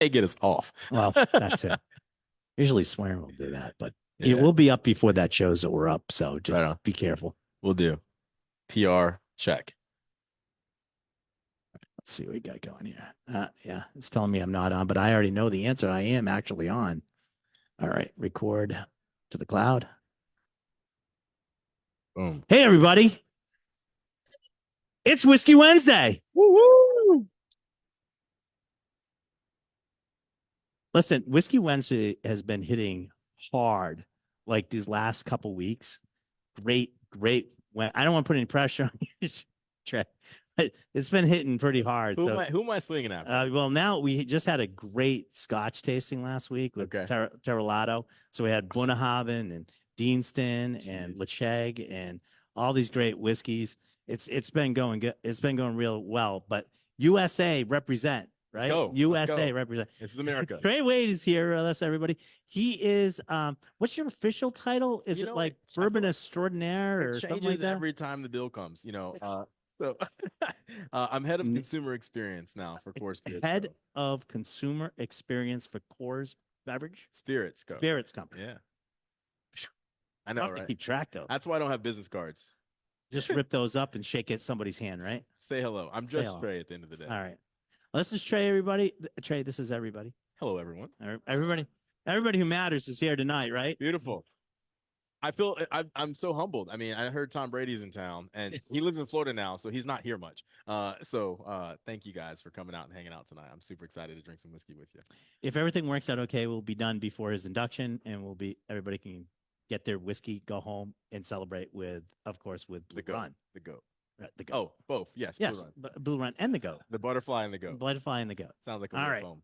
They get us off. Well, that's it. Usually swearing will do that, but it Yeah, will be up before that shows that we're up. So just right on. be careful. We'll do. PR check. Let's see what we got going here. Yeah, it's telling me I'm not on, but I already know the answer. I am actually on. All right, record to the cloud. Boom. Hey, everybody. It's Whiskey Wednesday. Woo-hoo! Listen, Whiskey Wednesday has been hitting hard like these last couple weeks. Great, great. When I don't want to put any pressure on you, Trey, but it's been hitting pretty hard. Who am So, I? Who am I swinging after? well, now we just had a great Scotch tasting last week with Okay. Terrelato. So we had Bunnahabhain and Deanston and Jeez. Lecheg and all these great whiskeys. It's been going good. It's been going real well. But USA represent, Let's right? go. Let's USA go. represent. This is America. Trey Wade is here with us, everybody. He is what's your official title? Is You it know, like I feel Bourbon like Extraordinaire it or something like changes that? every time the bill comes. So I'm head of consumer experience now for Coors Spirits Head Co. of consumer experience for Coors Beverage Spirits Co. Spirits Company. Yeah, I know, Tough to right? keep track of. That's why I don't have business cards. Just rip those up and shake it somebody's hand, right? Say hello. I'm Say Judge hello. Trey at the end of the day. All right. Well, this is Trey, everybody. Trey, this is everybody. Hello, everyone. Everybody, everybody who matters is here tonight, right? Beautiful. I'm so humbled. I mean, I heard Tom Brady's in town, and he lives in Florida now, so he's not here much. Thank you guys for coming out and hanging out tonight. I'm super excited to drink some whiskey with you. If everything works out okay, we'll be done before his induction, and everybody can get their whiskey, go home, and celebrate with, of course, with Blue Run. The goat. The goat. Oh, both. Yes. Yes, Blue Run. Blue Run and the goat. The butterfly and the goat. Butterfly and the goat. Sounds like a All real right. poem.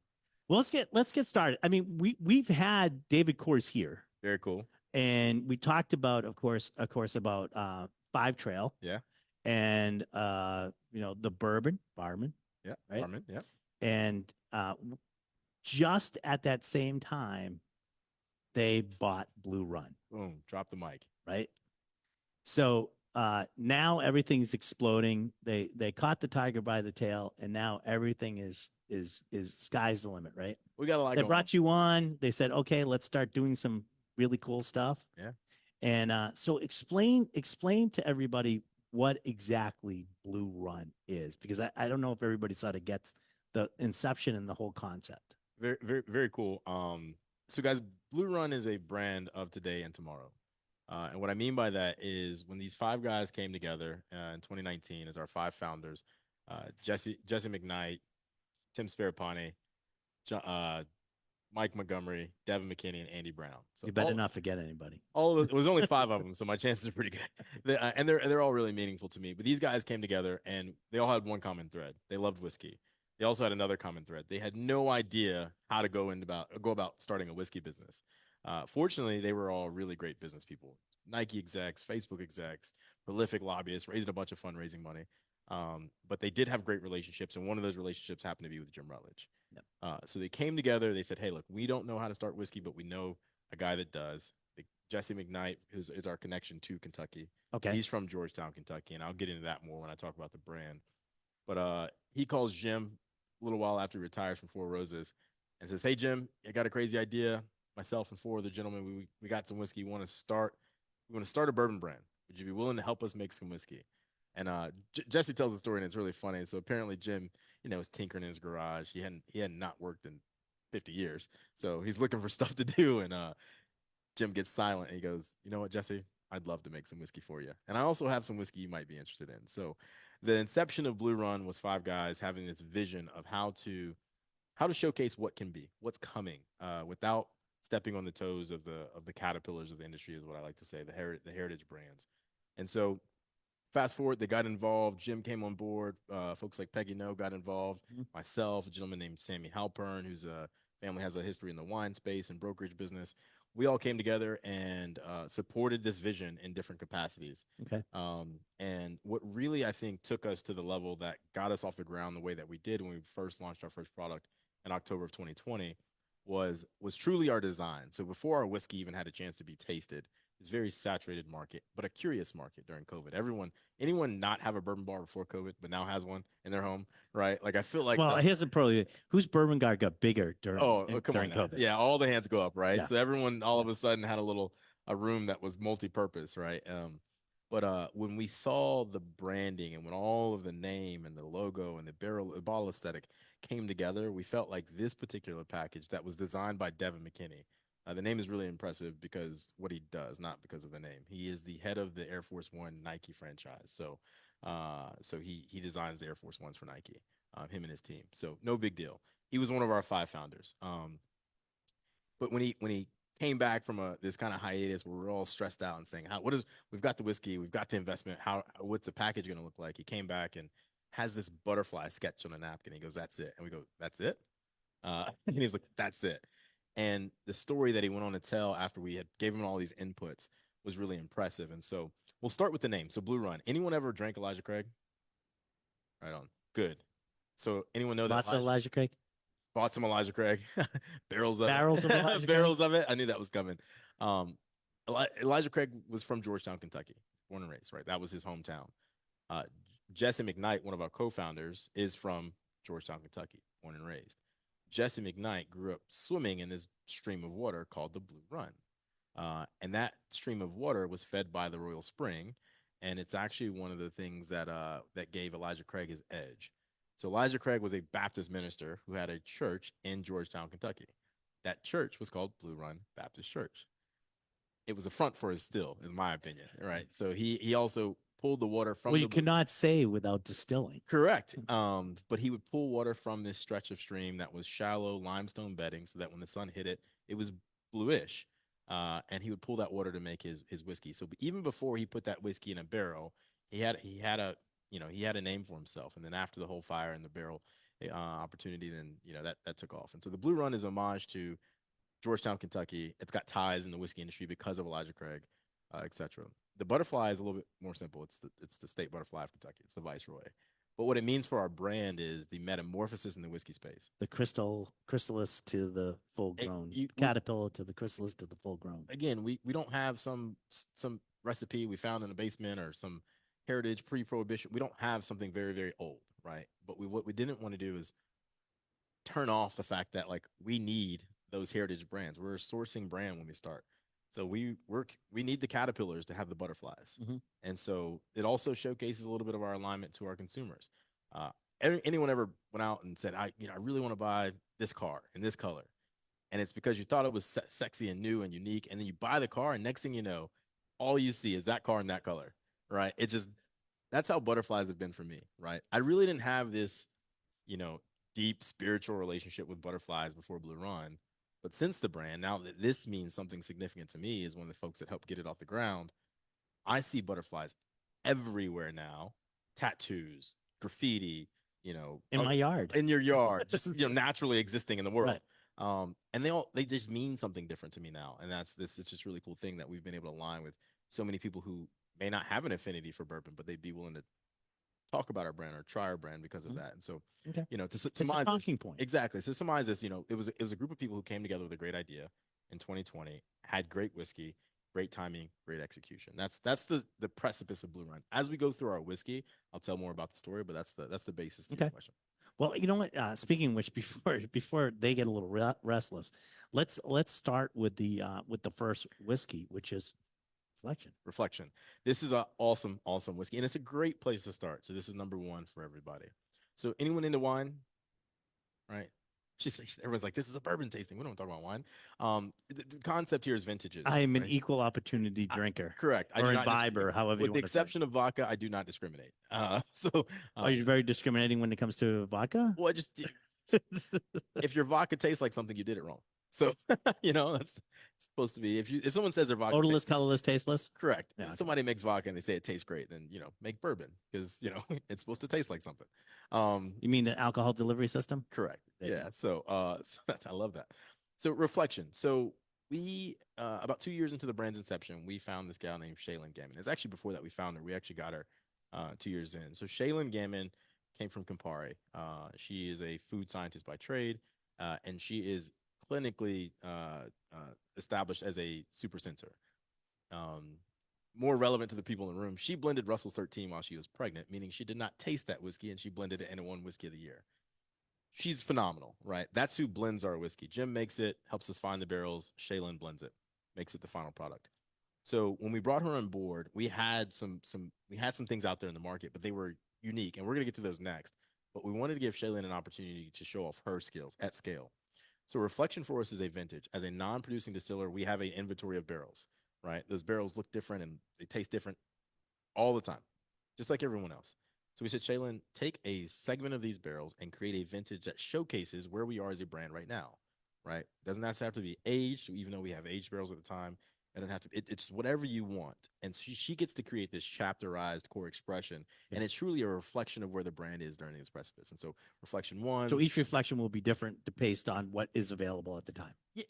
Well, let's get started. I mean, we've had David Coors here, Very cool. and we talked about, of course, about Five Trail. Yeah. And the bourbon, Barman. Yeah. Right. Barman. Yeah. And just at that same time, they bought Blue Run. Boom. Drop the mic. Right. So now everything's exploding. They caught the tiger by the tail, and now everything is sky's the limit, right? We got a lot. They brought you on. They said, okay, let's start doing some really cool stuff. Yeah. And so explain to everybody what exactly Blue Run is, because I don't know if everybody sort of gets the inception and the whole concept. Very, very, very cool. So guys, Blue Run is a brand of today and tomorrow. And what I mean by that is when these five guys came together in 2019 as our five founders, Jesse McKnight, Tim Sparapane, Mike Montgomery, Devin McKinney, and Andy Brown. So You better not forget anybody. all of it was only five of them, so my chances are pretty good. And they're all really meaningful to me. But these guys came together and they all had one common thread. They loved whiskey. They also had another common thread. They had no idea how to go about starting a whiskey business. Fortunately, they were all really great business people. Nike execs, Facebook execs, prolific lobbyists, raised a bunch of fundraising money. But they did have great relationships, and one of those relationships happened to be with Jim Rutledge. Yep. So they came together. They said, "Hey, look, we don't know how to start whiskey, but we know a guy that does." Jesse McKnight is our connection to Kentucky. Okay, he's from Georgetown, Kentucky, and I'll get into that more when I talk about the brand. But he calls Jim a little while after he retires from Four Roses and says, "Hey, Jim, I got a crazy idea. Myself and four other gentlemen, we got some whiskey. We want to start a bourbon brand. Would you be willing to help us make some whiskey?" And Jesse tells the story, and it's really funny. So apparently, Jim, was tinkering in his garage. He had not worked in 50 years, so he's looking for stuff to do. And Jim gets silent, and he goes, "You know what, Jesse? I'd love to make some whiskey for you, and I also have some whiskey you might be interested in." So the inception of Blue Run was five guys having this vision of how to showcase what can be, what's coming, without stepping on the toes of the caterpillars of the industry, is what I like to say, the heritage brands. And so fast forward, they got involved. Jim came on board. Folks like Peggy No got involved. Mm-hmm. Myself, a gentleman named Sammy Halpern, whose family has a history in the wine space and brokerage business. We all came together and supported this vision in different capacities. Okay. And what really, I think, took us to the level that got us off the ground the way that we did when we first launched our first product in October of 2020 was truly our design. So before our whiskey even had a chance to be tasted, it's very saturated market, but a curious market during COVID. Anyone not have a bourbon bar before COVID, but now has one in their home, right? Like I feel like Well, here's the problem. Whose bourbon guard got bigger come on during now. COVID? Yeah, all the hands go up, right? Yeah. So everyone all Yeah. of a sudden had a room that was multi-purpose, right? But when we saw the branding and when all of the name and the logo and the bottle aesthetic came together, we felt like this particular package that was designed by Devin McKinney. The name is really impressive because what he does, not because of the name. He is the head of the Air Force One Nike franchise. So he designs the Air Force Ones for Nike. Him and his team. So no big deal. He was one of our 5 founders. But when he came back from this kind of hiatus where we're all stressed out and saying, we've got the whiskey, we've got the investment, what's the package going to look like? He came back and has this butterfly sketch on a napkin. He goes, "That's it," and we go, "That's it," and he was like, "That's it." And the story that he went on to tell after we had gave him all these inputs was really impressive. And so we'll start with the name. So Blue Run. Anyone ever drank Elijah Craig? Right on. Good. So anyone know that Lots of Elijah Craig. bought some Elijah Craig, barrels of Barrels of it, Elijah barrels of it. I knew that was coming. Um, Elijah Craig was from Georgetown, Kentucky, born and raised. Right, that was his hometown. Uh, Jesse McKnight, one of our co-founders, is from Georgetown, Kentucky, born and raised. Jesse McKnight grew up swimming in this stream of water called the Blue Run, and that stream of water was fed by the Royal Spring, and it's actually one of the things that gave Elijah Craig his edge. So Elijah Craig was a Baptist minister who had a church in Georgetown, Kentucky. That church was called Blue Run Baptist Church. It was a front for his still, in my opinion. Right. So he also pulled the water from Well, the you Blue. cannot say without distilling. Correct. But he would pull water from this stretch of stream that was shallow limestone bedding, so that when the sun hit it, it was bluish. And he would pull that water to make his whiskey. So even before he put that whiskey in a barrel, he had a name for himself. And then after the whole fire and the barrel opportunity, then that took off. And so the Blue Run is homage to Georgetown, Kentucky. It's got ties in the whiskey industry because of Elijah Craig, etc. The butterfly is a little bit more simple. It's the state butterfly of Kentucky. It's the viceroy. But what it means for our brand is the metamorphosis in the whiskey space. The chrysalis to the full grown, caterpillar to the chrysalis to the full grown. Again, we don't have some recipe we found in a basement or some heritage pre-prohibition. We don't have something very, very old, right? But what we didn't want to do is turn off the fact that like we need those heritage brands. We're a sourcing brand when we start. So we need the caterpillars to have the butterflies. Mm-hmm. And so it also showcases a little bit of our alignment to our consumers. Anyone ever went out and said, I really want to buy this car in this color. And it's because you thought it was sexy and new and unique. And then you buy the car and next thing you know, all you see is that car in that color, right? That's how butterflies have been for me, right? I really didn't have this, you know, deep spiritual relationship with butterflies before Blue Run. But since the brand, now that this means something significant to me, is one of the folks that helped get it off the ground. I see butterflies everywhere now, tattoos, graffiti, in my yard, in your yard, just naturally existing in the world. Right. And they just mean something different to me now. And it's just really cool thing that we've been able to align with so many people who may not have an affinity for bourbon, but they'd be willing to talk about our brand or try our brand because of that. And so, okay. To it's a talking point. Exactly. So to summarize this, it was a group of people who came together with a great idea in 2020, had great whiskey, great timing, great execution. That's the precipice of Blue Run. As we go through our whiskey, I'll tell more about the story, but that's the basis to your question. Well, you know what? Speaking of which, before they get a little restless, let's start with the first whiskey, which is Reflection. This is an awesome whiskey, and it's a great place to start. So this is number one for everybody. So anyone into wine, right? Everyone's like, this is a bourbon tasting. We don't talk about wine. The concept here is vintages. I am an equal opportunity drinker. Correct. Or imbiber, however you want to say. With the exception of vodka, I do not discriminate. Are you very discriminating when it comes to vodka? Well, if your vodka tastes like something, you did it wrong. So that's supposed to be if someone says their vodka odorless, colorless, tasteless. Correct. Yeah, if somebody makes vodka and they say it tastes great, then make bourbon because it's supposed to taste like something. You mean the alcohol delivery system? Correct. Yeah. So I love that. So reflection. So we about 2 years into the brand's inception, we found this gal named Shaylin Gammon. It's actually before that we found her. We actually got her 2 years in. So Shaylin Gammon came from Campari. She is a food scientist by trade, and she is clinically established as a super sensor. More relevant to the people in the room, she blended Russell's 13 while she was pregnant, meaning she did not taste that whiskey, and she blended it and it won whiskey of the year. She's phenomenal, right? That's who blends our whiskey. Jim makes it, helps us find the barrels. Shaylin blends it, makes it the final product. So when we brought her on board, we had some things out there in the market, but they were unique, and we're gonna get to those next. But we wanted to give Shaylin an opportunity to show off her skills at scale. So Reflection for us is a vintage. As a non-producing distiller, we have an inventory of barrels, right? Those barrels look different and they taste different all the time, just like everyone else. So we said, Shaylin, take a segment of these barrels and create a vintage that showcases where we are as a brand right now, right? Doesn't have to be aged, even though we have aged barrels at the time. It doesn't have to. It's whatever you want, and she gets to create this chapterized core expression, and it's truly a reflection of where the brand is during this precipice. And so, reflection one. So each reflection will be different based on what is available at the time. Yeah,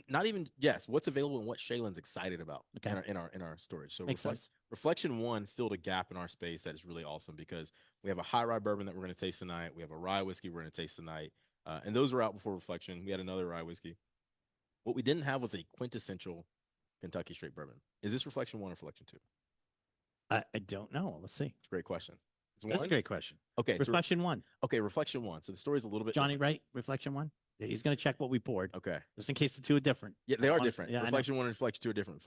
not even what's available and what Shaylin's excited about in our storage. So Makes sense. reflection one filled a gap in our space that is really awesome because we have a high rye bourbon that we're going to taste tonight. We have a rye whiskey we're going to taste tonight, and those were out before reflection. We had another rye whiskey. What we didn't have was a quintessential Kentucky straight bourbon. Is this reflection one or reflection two? I don't know. Let's see. It's a great question. That's a great question. Okay, reflection one. Okay, reflection one. So the story's a little bit Johnny, right? Reflection one. Yeah, he's going to check what we poured. Okay, just in case the two are different. Yeah, they are different. Yeah, reflection one and reflection two are different.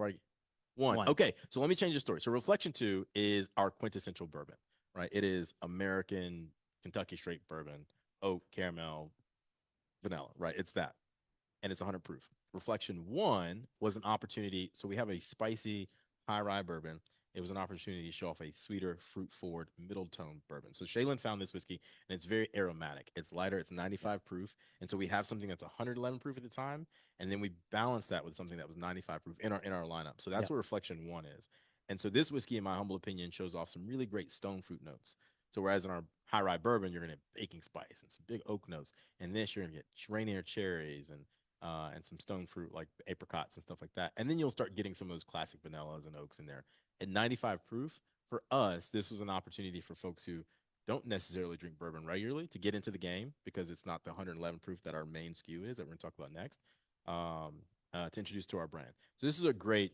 One. Okay, so let me change the story. So reflection two is our quintessential bourbon, right? It is American Kentucky straight bourbon, oak, caramel, vanilla, right? It's that, and it's 100 proof. Reflection one was an opportunity. So we have a spicy high rye bourbon. It was an opportunity to show off a sweeter, fruit-forward, middle-tone bourbon. So Shaylin found this whiskey, and it's very aromatic. It's lighter. It's 95 proof. And so we have something that's 111 proof at the time, and then we balance that with something that was 95 proof in our lineup. So that's what Reflection 1 is. And so this whiskey, in my humble opinion, shows off some really great stone fruit notes. So whereas in our high rye bourbon, you're going to get baking spice and some big oak notes. And this, you're going to get Rainier cherries and some stone fruit like apricots and stuff like that. And then you'll start getting some of those classic vanillas and oaks in there. At 95 proof, for us, this was an opportunity for folks who don't necessarily drink bourbon regularly to get into the game because it's not the 111 proof that our main SKU is that we're going to talk about next, to introduce to our brand. So this is a great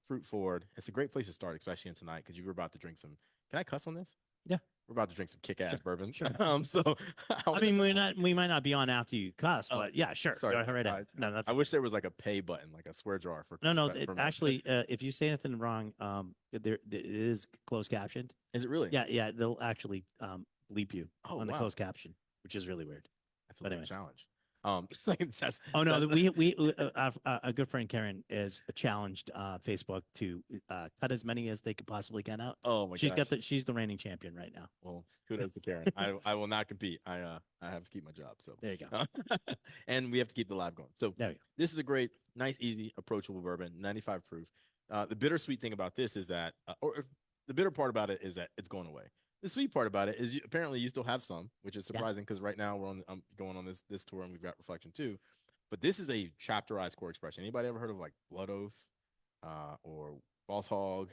fruit forward. It's a great place to start, especially in tonight because you were about to drink some. Can I cuss on this? Yeah. We're about to drink some kick-ass bourbon. Sure. So I mean, we might not be on after you cuss, but yeah, sure. Sorry. Go right ahead. No, that's. I wish there was like a pay button, like a swear jar for. No. Actually, if you say anything wrong, it is closed captioned. Is it really? Yeah. They'll actually bleep you on the wow. closed caption, which is really weird. That's a challenge. Oh no, we a good friend Karen is challenged Facebook to cut as many as they could possibly get out. Oh my gosh. She's the reigning champion right now. Well, kudos to Karen. I will not compete. I have to keep my job. So there you go. And we have to keep the lab going. So there you go. This is a great, nice, easy, approachable bourbon, 95 proof. The bittersweet thing about this is that, or the bitter part about it is that it's going away. The sweet part about it is apparently you still have some, which is surprising because right now we're going on this tour and we've got Reflection 2. But this is a chapterized core expression. Anybody ever heard of like Blood Oath or Boss Hog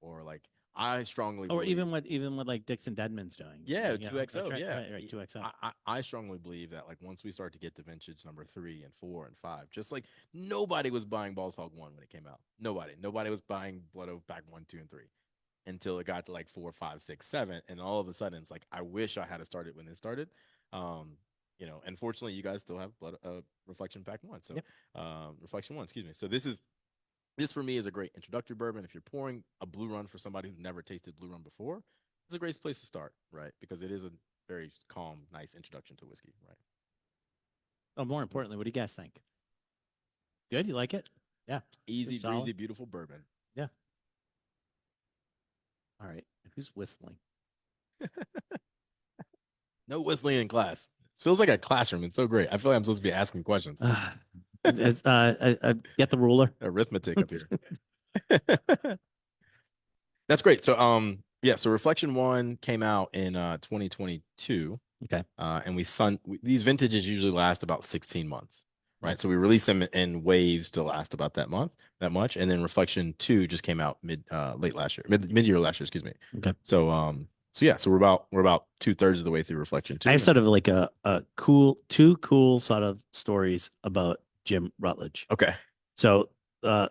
or like I strongly or believe, even what like Dixon Deadman's doing. Yeah, 2XO. Right, 2XO. I strongly believe that like once we start to get to vintage number 3 and 4 and 5, just like nobody was buying Boss Hog 1 when it came out. Nobody was buying Blood Oath back 1, 2, and 3. Until it got to like 4, 5, 6, 7, and all of a sudden it's like I wish I had started when this started. And fortunately you guys still have Reflection Pack 1. So Reflection 1, excuse me. So this for me is a great introductory bourbon. If you're pouring a blue run for somebody who's never tasted blue run before, it's a great place to start, right? Because it is a very calm, nice introduction to whiskey, right? Oh, more importantly, what do you guys think? Good, you like it? Yeah, easy breezy, beautiful bourbon. Yeah. All right, who's whistling? No whistling in class. It feels like a classroom. It's so great. I feel like I'm supposed to be asking questions. Get the ruler. Arithmetic up here. That's great. So so Reflection 1 came out in 2022. Okay. And these vintages usually last about 16 months. Right. So we released them in waves to last about that much. And then Reflection 2 just came out late last year, mid-year last year, excuse me. Okay. So we're about 2/3 of the way through Reflection 2. I have sort of like two cool sort of stories about Jim Rutledge. Okay. So the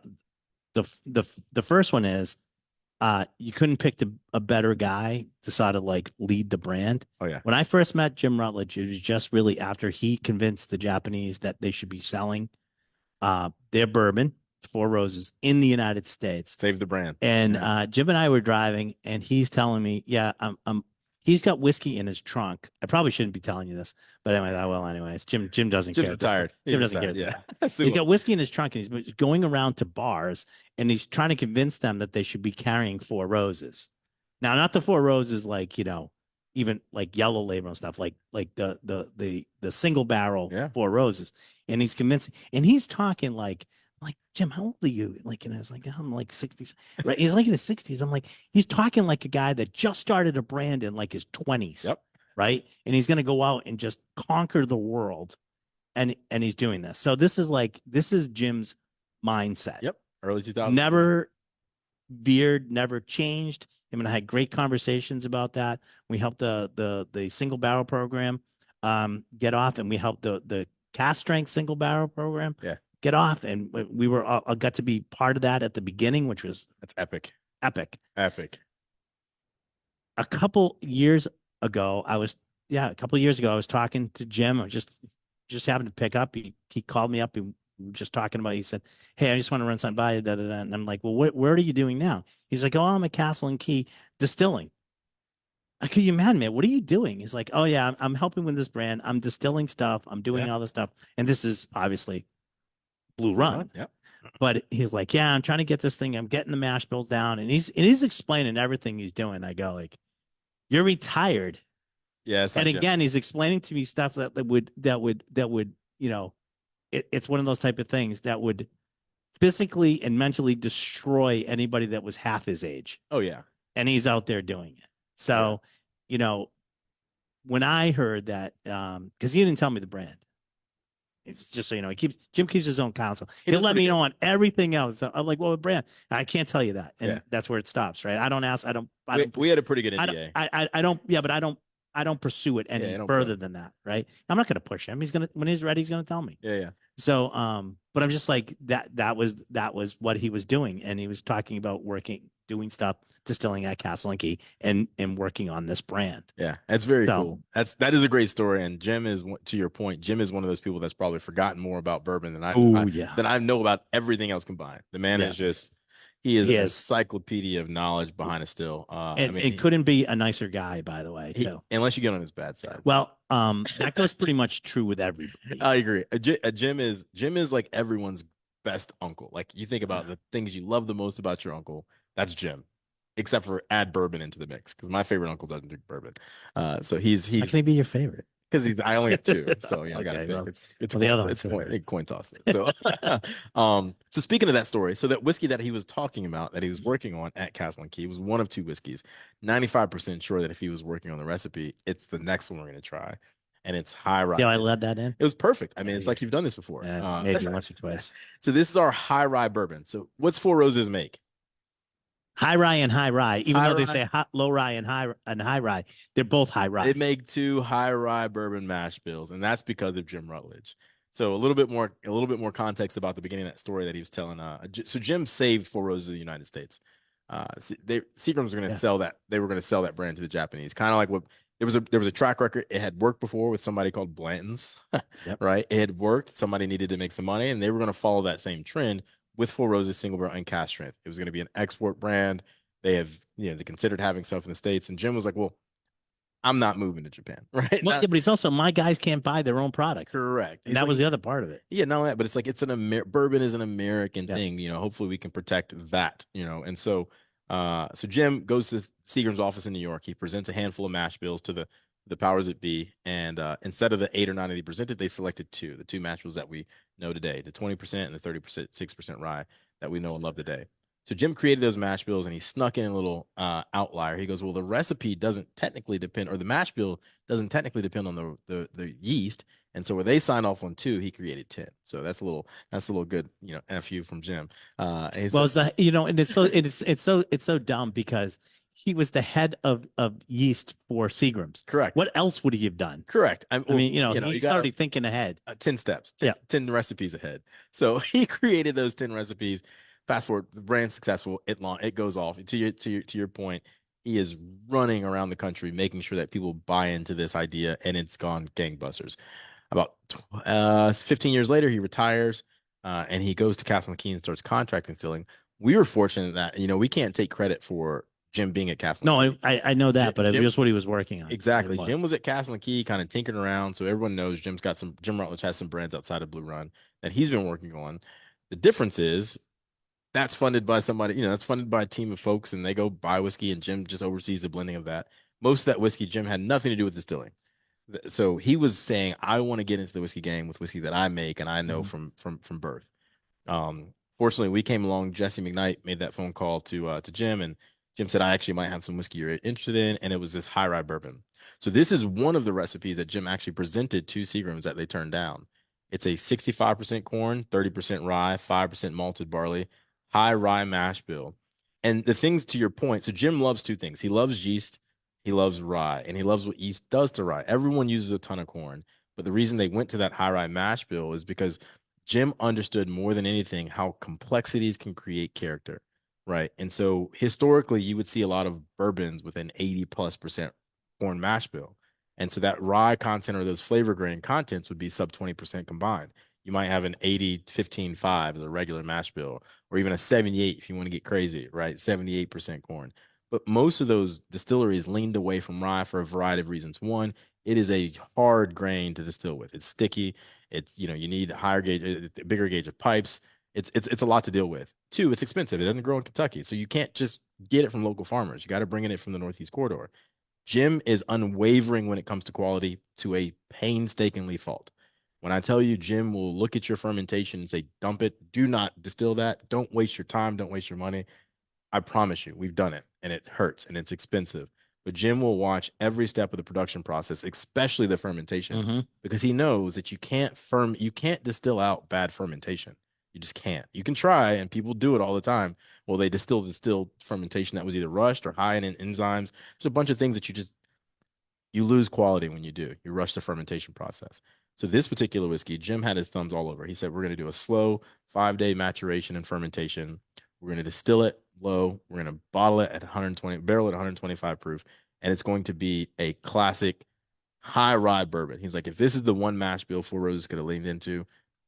first one is you couldn't pick a better guy to sort of like lead the brand. Oh yeah. When I first met Jim Rutledge, it was just really after he convinced the Japanese that they should be selling their bourbon, Four Roses, in the United States. Save the brand. And Yeah. Jim and I were driving, and he's telling me, "Yeah, he's got whiskey in his trunk." I probably shouldn't be telling you this, but anyway, anyways, Jim doesn't Jim's care. retired. Jim doesn't care. Yeah. He's got whiskey in his trunk, and he's going around to bars, and he's trying to convince them that they should be carrying Four Roses. Now, not the Four Roses, like even like Yellow Label and stuff, like the single barrel Four Roses, and he's convincing, and he's talking like Jim, how old are you? Like, and I was like, I'm like 60s, right? He's like in his 60s. I'm like, he's talking like a guy that just started a brand in like his 20s, right? And he's going to go out and just conquer the world, and he's doing this. So this is Jim's mindset. Yep, early 2000s. Never veered, never changed. I mean, I had great conversations about that. We helped the single barrel program get off, and we helped the cast strength single barrel program get off, and we were got to be part of that at the beginning, which was epic. A couple years ago, I was talking to Jim. I was just happened to pick up. He called me up. We were just talking about. He said, "Hey, I just want to run something by you." Da, da, da. And I'm like, "Well, what are you doing now?" He's like, "Oh, I'm at Castle and Key distilling." I could you mad man? What are you doing? He's like, "Oh yeah, I'm helping with this brand. I'm distilling stuff. I'm doing all this stuff, and this is obviously Blue Run." Yep. But he's like, "Yeah, I'm trying to get this thing. I'm getting the mash bills down," and he's explaining everything he's doing. I go like, "You're retired." Yeah. And again, he's explaining to me stuff that would it's one of those type of things that would physically and mentally destroy anybody that was half his age. Oh yeah. And he's out there doing it. So, when I heard that, because he didn't tell me the brand. It's just so you know, Jim keeps his own counsel. He'll let me know on everything else. So I'm like, well, brand, I can't tell you that, and that's where it stops, right? I don't ask. We had a pretty good NDA. I don't pursue it any further than that, right? I'm not going to push him. When he's ready, he's going to tell me. Yeah. So, but I'm just like that was what he was doing, and he was talking about doing stuff, distilling at Castle and Key, and working on this brand. Yeah, that's very cool. That is a great story. And Jim is, to your point, Jim is one of those people that's probably forgotten more about bourbon than I know about everything else combined. The man is just he is an encyclopedia of knowledge behind it still. And it couldn't be a nicer guy, by the way, too. Unless you get on his bad side. Well, that goes pretty much true with everybody. I agree. Jim is like everyone's best uncle. Like you think about the things you love the most about your uncle. That's Jim, except for add bourbon into the mix because my favorite uncle doesn't drink bourbon. So he's. How can he be your favorite? Because I only have two, so I got to pick. It's the other one. Coin toss. So, so speaking of that story, so that whiskey that he was talking about that he was working on at Castle and Key was one of two whiskeys. 95% sure that if he was working on the recipe, it's the next one we're going to try. And it's High Rye. See how I led that in? It was perfect. I mean, it's like you've done this before. Maybe once or twice. So this is our High Rye bourbon. So what's Four Roses make? High Rye and High Rye, even though they say low rye and high rye, they're both High Rye. They make two High Rye bourbon mash bills, and that's because of Jim Rutledge. So a little bit more context about the beginning of that story that he was telling. So Jim saved Four Roses in the United States. Seagram's were going to sell that. They were going to sell that brand to the Japanese. Kind of like what there was a track record. It had worked before with somebody called Blanton's, right? It had worked. Somebody needed to make some money, and they were going to follow that same trend with Four Roses single barrel and cast strength. It was going to be an export brand. They considered having stuff in the States. And Jim was like, well, I'm not moving to Japan, right? Well, but it's also my guys can't buy their own products. Correct. And that was the other part of it. Yeah, not only that, but it's like bourbon is an American thing. Hopefully we can protect that, And so so Jim goes to Seagram's office in New York. He presents a handful of mash bills to the powers that be. And instead of the 8 or 9 that he presented, they selected the two mash bills that we know today, the 20% and the 30%, 6% rye that we know and love today. So Jim created those mash bills, and he snuck in a little outlier. He goes, well, the recipe doesn't technically depend, or the mash bill doesn't technically depend on the yeast. And so where they signed off on 2, he created 10. So that's a little good, FU from Jim. And it's so dumb because he was the head of yeast for Seagram's. Correct. What else would he have done? Correct. I mean, you he's got already thinking ahead. 10 steps, Yeah. 10 recipes ahead. So he created those 10 recipes. Fast forward, the brand's successful. It goes off. To your point, he is running around the country making sure that people buy into this idea, and it's gone gangbusters. About 15 years later, he retires, and he goes to Castle and Key and starts contract distilling. We were fortunate that we can't take credit for Jim being at Castle. No, and Key. I know that, but Jim, just what he was working on. Exactly. Jim was at Castle and Key, kind of tinkering around. So everyone knows Jim Rutledge has some brands outside of Blue Run that he's been working on. The difference is that's funded by somebody, that's funded by a team of folks, and they go buy whiskey, and Jim just oversees the blending of that. Most of that whiskey, Jim had nothing to do with distilling. So he was saying, I want to get into the whiskey game with whiskey that I make and I know from birth. Fortunately, we came along. Jesse McKnight made that phone call to Jim, and Jim said, I actually might have some whiskey you're interested in. And it was this high rye bourbon. So this is one of the recipes that Jim actually presented to Seagram's that they turned down. It's a 65% corn, 30% rye, 5% malted barley, high rye mash bill. And the things to your point, so Jim loves two things. He loves yeast, he loves rye, and he loves what yeast does to rye. Everyone uses a ton of corn, but the reason they went to that high rye mash bill is because Jim understood more than anything how complexities can create character, right? And so historically, you would see a lot of bourbons with an 80+% corn mash bill. And so that rye content or those flavor grain contents would be sub 20% combined. You might have an 80-15-5 as a regular mash bill, or even a 78 if you want to get crazy, right? 78% corn. But most of those distilleries leaned away from rye for a variety of reasons. One, it is a hard grain to distill with. It's sticky. It's, you need higher gauge, bigger gauge of pipes. It's a lot to deal with. Two, it's expensive. It doesn't grow in Kentucky. So you can't just get it from local farmers. You got to bring it from the Northeast corridor. Jim is unwavering when it comes to quality to a painstakingly fault. When I tell you, Jim will look at your fermentation and say, dump it. Do not distill that. Don't waste your time. Don't waste your money. I promise you, we've done it, and it hurts and it's expensive. But Jim will watch every step of the production process, especially the fermentation, because he knows that you can't distill out bad fermentation. You just can't. You can try, and people do it all the time. Well, they distilled fermentation that was either rushed or high in enzymes. There's a bunch of things that you lose quality when you do. You rush the fermentation process. So this particular whiskey, Jim had his thumbs all over. He said, we're going to do a slow 5-day maturation and fermentation. We're going to distill it low. We're going to bottle it at 120, barrel at 125 proof. And it's going to be a classic high rye bourbon. He's like, if this is the one mash bill Four Roses could have leaned into,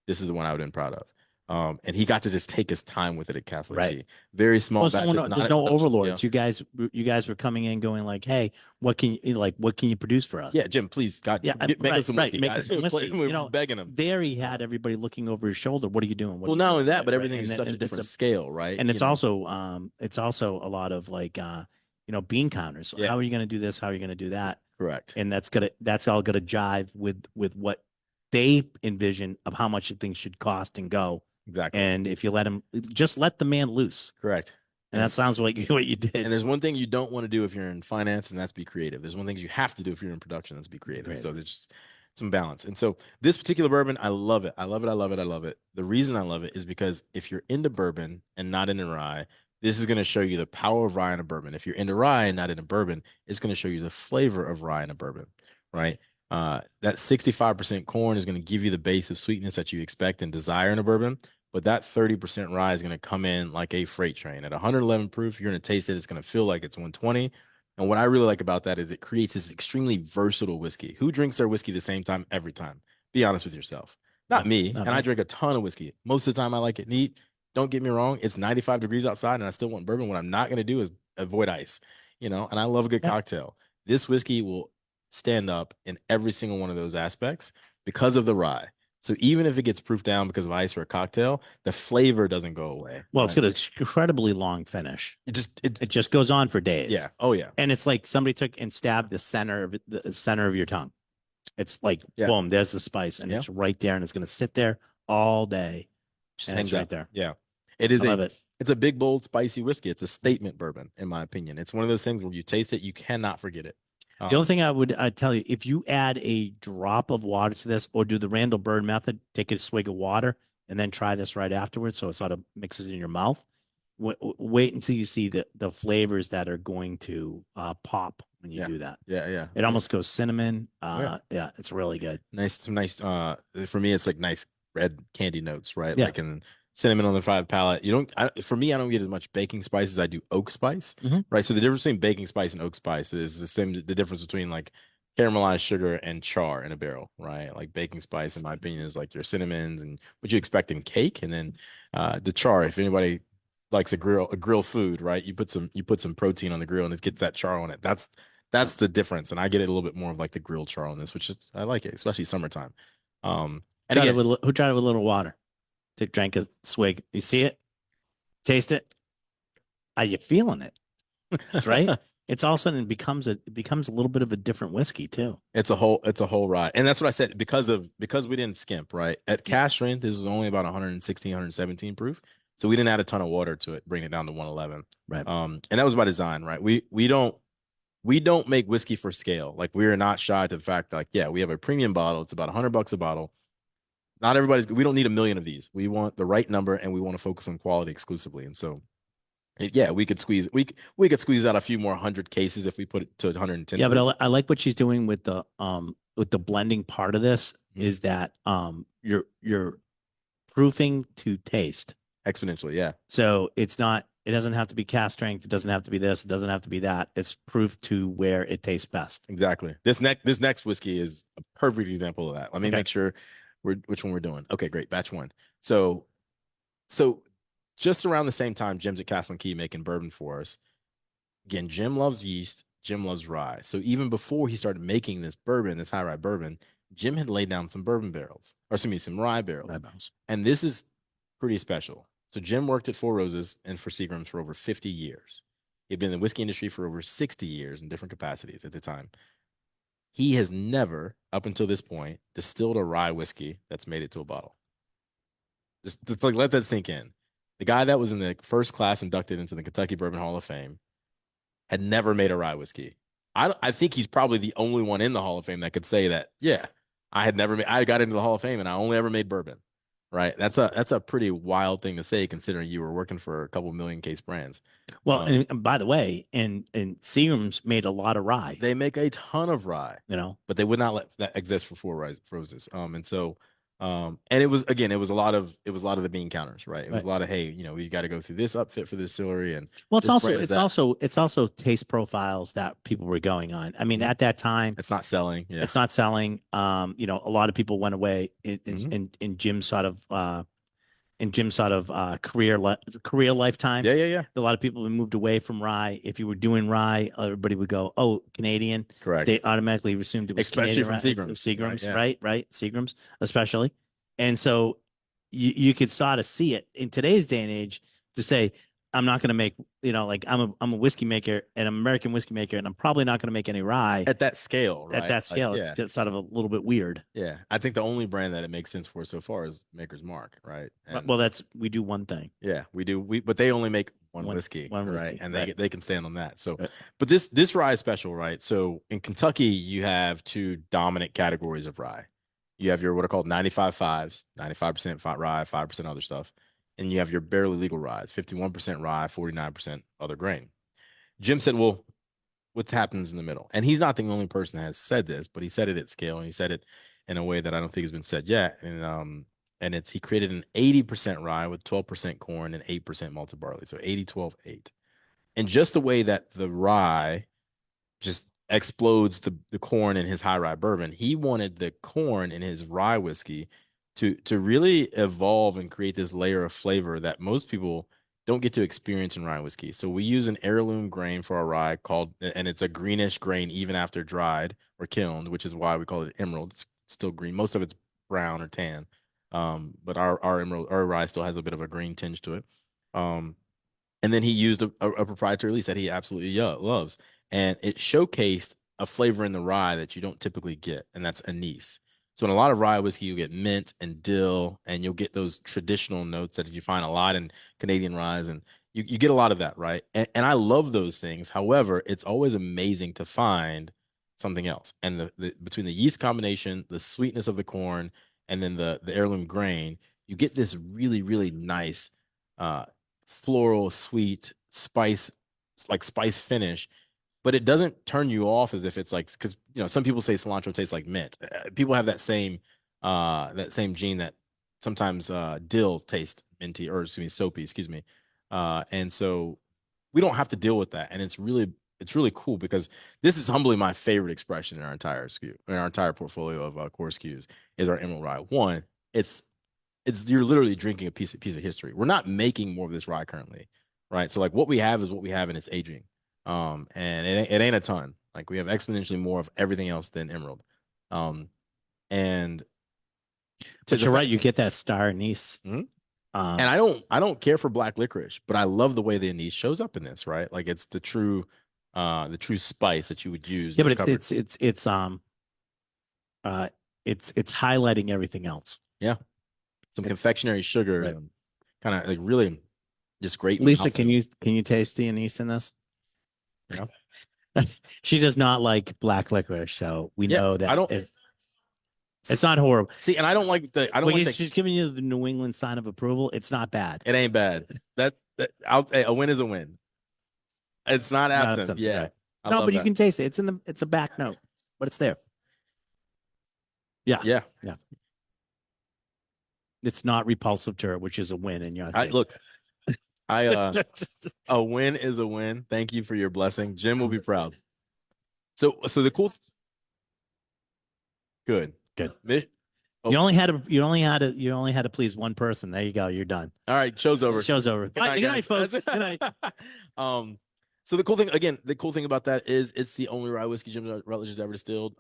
this is the one I would have been proud of. And he got to just take his time with it at Castle Key. Very small. Well, there's no overlords. You guys were coming in going like, hey, what can you produce for us? Yeah, Jim, please, God, make us some whiskey. Make us some whiskey. We're begging him. There he had everybody looking over his shoulder. What are you doing? Not only that, but everything is such a different scale, right? And it's also a lot of like bean counters. So how are you going to do this? How are you going to do that? Correct. And that's all gonna jive with what they envision of how much things should cost and go. Exactly. And if you let the man loose. Correct. And that sounds like what you did. And there's one thing you don't want to do if you're in finance, and that's be creative. There's one thing you have to do if you're in production, that's be creative. So there's just some balance. And so this particular bourbon, I love it. I love it. I love it. I love it. The reason I love it is because if you're into bourbon and not into rye, this is going to show you the power of rye in a bourbon. If you're into rye and not into bourbon, it's going to show you the flavor of rye in a bourbon, right? That 65% corn is going to give you the base of sweetness that you expect and desire in a bourbon. But that 30% rye is going to come in like a freight train. At 111 proof, you're going to taste it. It's going to feel like it's 120. And what I really like about that is it creates this extremely versatile whiskey. Who drinks their whiskey the same time every time? Be honest with yourself. Not me. And I drink a ton of whiskey. Most of the time I like it neat. Don't get me wrong. It's 95 degrees outside and I still want bourbon. What I'm not going to do is avoid ice, and I love a good cocktail. This whiskey will stand up in every single one of those aspects because of the rye. So even if it gets proofed down because of ice or a cocktail, the flavor doesn't go away. Well, it's got an incredibly long finish. It just goes on for days. Yeah. Oh yeah. And it's like somebody took and stabbed the center of your tongue. It's like boom, there's the spice, and it's right there, and it's going to sit there all day. And it's right there. Yeah. It is it's a big, bold, spicy whiskey. It's a statement bourbon, in my opinion. It's one of those things where you taste it, you cannot forget it. The only thing I'd tell you, if you add a drop of water to this, or do the Randall Bird method, take a swig of water and then try this right afterwards, so it sort of mixes in your mouth. Wait until you see the flavors that are going to pop when you Yeah. do that. Yeah. Yeah. It almost goes cinnamon. Oh, yeah. Yeah, it's really good. Some nice for me it's like nice red candy notes, right? Yeah. Like in cinnamon on the fried palate. You don't for me I don't get as much baking spice as I do oak spice, Hmm. right? So the difference between baking spice and oak spice is the difference between like caramelized sugar and char in a barrel, right? Like baking spice in my opinion is like your cinnamons and what you expect in cake, and then the char, if anybody likes a grill food, right? You put some protein on the grill and it gets that char on it. That's the difference. And I get it a little bit more of like the grilled char on this, which is I like it, especially summertime. And Tried it again, with who tried it with a little water. Drank a swig. You see it? Taste it? Are you feeling it? That's right. It's all of a sudden it becomes a little bit of a different whiskey too. it's a whole ride. And that's what I said because we didn't skimp, right? At cash strength, this is only about 116, 117 proof. So we didn't add a ton of water to it, bring it down to 111. Right. And that was by design, right? We don't make whiskey for scale. Like we are not shy to the fact that like, yeah, we have a premium bottle. It's about $100 a bottle. Not everybody's, we don't need a million of these. We want the right number and we want to focus on quality exclusively. And so, yeah, we could squeeze out a few more hundred cases if we put it to 110 Yeah, but proof. I like what she's doing with the blending part of this Mhm. is that you're proofing to taste. Exponentially. Yeah, So it doesn't have to be cast strength, it doesn't have to be this, it doesn't have to be that. It's proof to where it tastes best. exactly. This next whiskey is a perfect example of that. Let me Okay. make sure which one we're doing. Okay, great. Batch one. So just around the same time, Jim's at Castle and Key making bourbon for us. Again, Jim loves yeast. Jim loves rye. So even before he started making this bourbon, this high rye bourbon, Jim had laid down some bourbon barrels, or excuse me, some rye barrels. And this is pretty special. So Jim worked at Four Roses and for Seagram's for over 50 years. He'd been in the whiskey industry for over 60 years in different capacities at the time. He has never, up until this point, distilled a rye whiskey that's made it to a bottle. Just like let that sink in. The guy that was in the first class inducted into the Kentucky Bourbon Hall of Fame had never made a rye whiskey. I think he's probably the only one in the Hall of Fame that could say that. Yeah, I got into the Hall of Fame and I only ever made bourbon. Right. That's a pretty wild thing to say considering you were working for a couple million case brands. Well, and by the way, and Seagram's made a lot of rye, They make a ton of rye, you know. but they would not let that exist for Four Roses. And it was a lot of the bean counters, right? It was Right. a lot of, hey, we got to go through this upfit for this distillery and Well, this brand is that. it's also taste profiles that people were going on. I mean, Mhm. at that time, It's not selling. Yeah. it's not selling. A lot of people went away Mhm. in Jim's sort of career lifetime. Yeah, yeah, yeah. A lot of people have moved away from rye. If you were doing rye, everybody would go, "Oh, Canadian." Correct. They automatically assumed it was Especially Canadian from rye. Seagram's, Seagram's, right? Yeah. right? Right, Seagram's, especially. And so you could sort of see it in today's day and age to say, I'm not going to make, like I'm a whiskey maker, an American whiskey maker, and I'm probably not going to make any rye At that scale, at right? that Like, scale. It's yeah, just sort of a little bit weird. yeah. I think the only brand that it makes sense for so far is Maker's Mark, right? And Well, we do one thing. yeah, we do. But they only make one whiskey, one right? whiskey, And right. they can stand on that. So, Right. but this rye is special, right? So in Kentucky, you have two dominant categories of rye. You have your what are called 95 fives, 95% rye, 5% other stuff. And you have your barely legal rye, 51% rye, 49% other grain. Jim said, well, what happens in the middle? And he's not the only person that has said this, but he said it at scale and he said it in a way that I don't think has been said yet. And he created an 80% rye with 12% corn and 8% malted barley. So 80, 12, 8. And just the way that the rye just explodes the corn in his high rye bourbon, he wanted the corn in his rye whiskey to really evolve and create this layer of flavor that most people don't get to experience in rye whiskey. So we use an heirloom grain for our rye and it's a greenish grain even after dried or kilned, which is why we call it emerald. It's still green. Most of it's brown or tan. But our rye still has a bit of a green tinge to it. Um, and then he used a proprietary lease that he absolutely loves, and it showcased a flavor in the rye that you don't typically get, and that's anise. So in a lot of rye whiskey, you get mint and dill, and you'll get those traditional notes that you find a lot in Canadian ryes, and you get a lot of that, right? And I love those things. However, it's always amazing to find something else. And between the yeast combination, the sweetness of the corn, and then the heirloom grain, you get this really, really nice floral, sweet, spice, like spice finish, but it doesn't turn you off as if it's like, because some people say cilantro tastes like mint. People have that same gene that sometimes dill tastes minty, or excuse me, soapy, excuse me. And so we don't have to deal with that. And it's really cool, because this is humbly my favorite expression in our entire portfolio of core SKUs is our Emerald Rye. One, it's you're literally drinking a piece of history. We're not making more of this rye currently, right? So like what we have is what we have, and it's aging. And it ain't a ton. Like we have exponentially more of everything else than Emerald. And But you're right, you get that star anise. And I don't care for black licorice, but I love the way the anise shows up in this, right? Like it's the true spice that you would use. Yeah, but it's highlighting everything else. Yeah. Some confectionery sugar, right. and kind of like really just great. Lisa, can you taste the anise in this? She does not like black licorice, so we know that. I don't. It's not horrible. See, and I don't like the. I don't. Like she's giving you the New England sign of approval. It's not bad. It ain't bad. A win is a win. It's not absent. Yeah. Right. No, but you can taste it. It's a back note, but it's there. Yeah. Yeah. Yeah. It's not repulsive to her, which is a win in your case. Look, a win is a win. Thank you for your blessing. Jim will be proud. So the cool. Good. Oh. You only had to please one person. There you go. You're done. All right. Show's over. Good night, folks. Good night. So the cool thing about that is it's the only rye whiskey Jim Rutledge has ever distilled.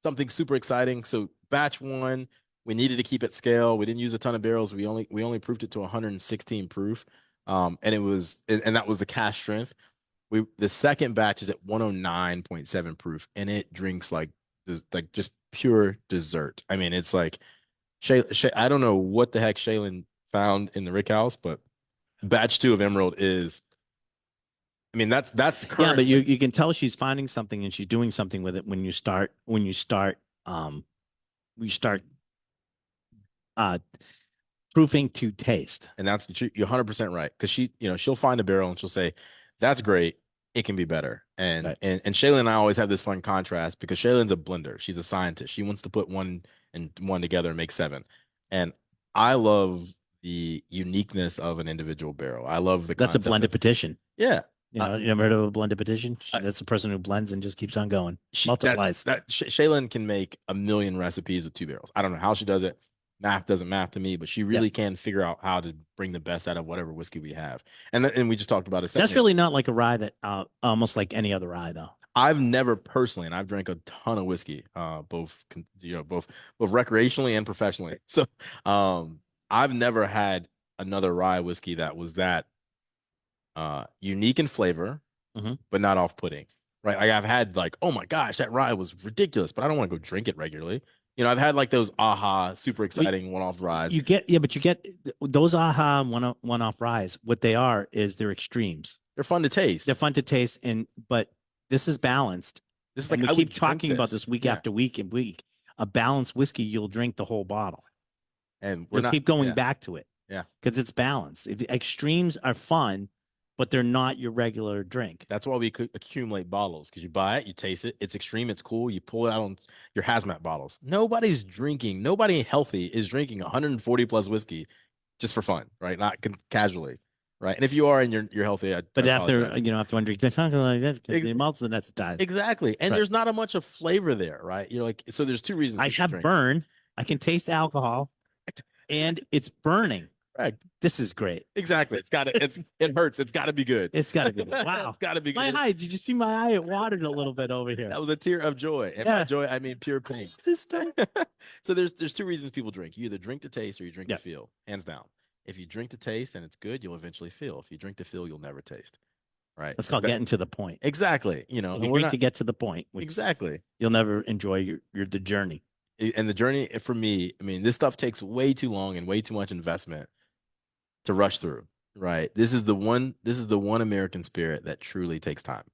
Something super exciting. So batch 1, we needed to keep it scale. We didn't use a ton of barrels. We only proofed it to 116 proof. And that was the cask strength. The second batch is at 109.7 proof, and it drinks like just pure dessert. I mean, it's like I don't know what the heck Shaylin found in the rick house, but batch 2 of Emerald is. I mean, that's current. Yeah, but you can tell she's finding something and she's doing something with it when you start proofing to taste. And that's you're 100% right, because she'll find a barrel and she'll say, "That's great. It can be better." And right. and Shaylin and I always have this fun contrast, because Shaylin's a blender. She's a scientist. She wants to put one and one together and make 7. And I love the uniqueness of an individual barrel. I love that's a blended petition. Yeah. You never heard of a blended petition? That's a person who blends and just keeps on going. Multiplies. Shaylin can make a million recipes with 2 barrels. I don't know how she does it. Math doesn't math to me, but she really can figure out how to bring the best out of whatever whiskey we have. And we just talked about it. That's really not like a rye that almost like any other rye, though. I've never personally, and I've drank a ton of whiskey, both recreationally and professionally. So I've never had another rye whiskey that was that unique in flavor, but not off-putting, right? Like I've had like, oh my gosh, that rye was ridiculous, but I don't want to go drink it regularly. I've had like those aha, super exciting one-off ryes. But you get those aha one-off ryes. What they are is they're extremes. They're fun to taste. But this is balanced. This is like, we keep talking about this week after week and week. A balanced whiskey, you'll drink the whole bottle, and we'll keep going back to it. Yeah, because it's balanced. Extremes are fun, but they're not your regular drink. That's why we could accumulate bottles, because you buy it, you taste it, it's extreme, it's cool, you pull it out on your hazmat bottles. Nobody healthy is drinking 140 plus whiskey just for fun, right? Not casually, right? And if you are and you're healthy, but after one drink, they're talking like that, the amounts of that's dies. Exactly, and there's not a much of flavor there, right? You're like, so there's 2 reasons. I have burn. I can taste alcohol, and it's burning. Right. This is great. Exactly. It hurts. It's got to be good. It's got to be good. Wow. It's got to be good. My eye. Did you see my eye? It watered a little bit over here. That was a tear of joy. And by joy, I mean pure pain. So there's 2 reasons people drink. You either drink to taste or you drink to feel. Hands down. If you drink to taste and it's good, you'll eventually feel. If you drink to feel, you'll never taste. Right. That's called getting to the point. Exactly. You drink to get to the point. Exactly. You'll never enjoy the journey. And the journey for me, I mean, this stuff takes way too long and way too much investment to rush through, right? This is the one American spirit that truly takes time,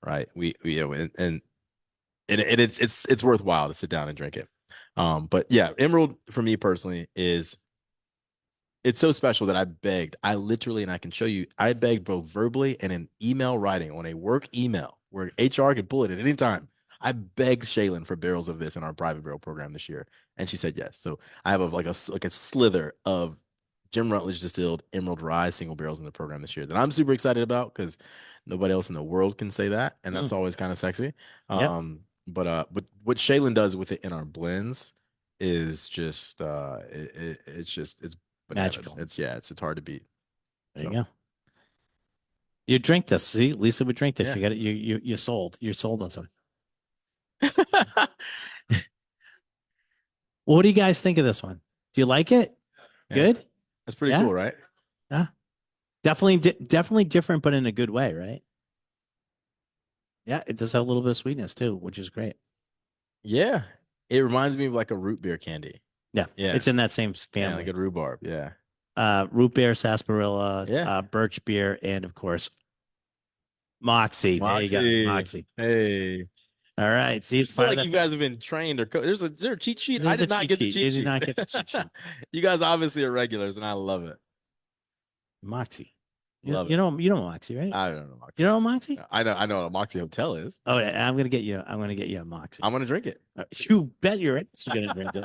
right? And it's worthwhile to sit down and drink it. But yeah, Emerald for me personally is It's so special that I literally, and I can show you, I begged both verbally and in email writing on a work email where HR can pull it at any time. I begged Shaylin for barrels of this in our private barrel program this year, and she said yes. So I have like a slither of Jim Rutledge distilled Emerald Rye single barrels in the program this year that I'm super excited about because nobody else in the world can say that, and Mm. that's always kind of sexy. Yep. But what Shaylin does with it in our blends is just it's bananas. Magical. It's hard to beat. There So you go. You drink this. See, Lisa would drink this. yeah. You got it. You're sold. You're sold on something. What do you guys think of this one? Do you like it? Yeah. Good. That's pretty Yeah. cool, right? Yeah. Definitely, definitely different, but in a good way, right? Yeah, it does have a little bit of sweetness too, which is great. Yeah. It reminds me of like a root beer candy. Yeah, Yeah. it's in that same Yeah, family. like a rhubarb. Yeah. Root beer, sarsaparilla, Yeah. birch beer, and of course Moxie. There you go, Moxie. Hey. All right. See, I it's feel part of like the. you guys have been trained or there's a cheat sheet. I There's a did not cheat get the sheet. cheat You sheet. did not get the cheat sheet. You guys obviously are regulars, and I love it. Moxie. Love You it. know Moxie, right? I don't know Moxie. You know Moxie? I know what a Moxie Hotel is. Oh, yeah, I'm gonna get you a Moxie. I'm gonna drink it. You bet you're gonna drink it.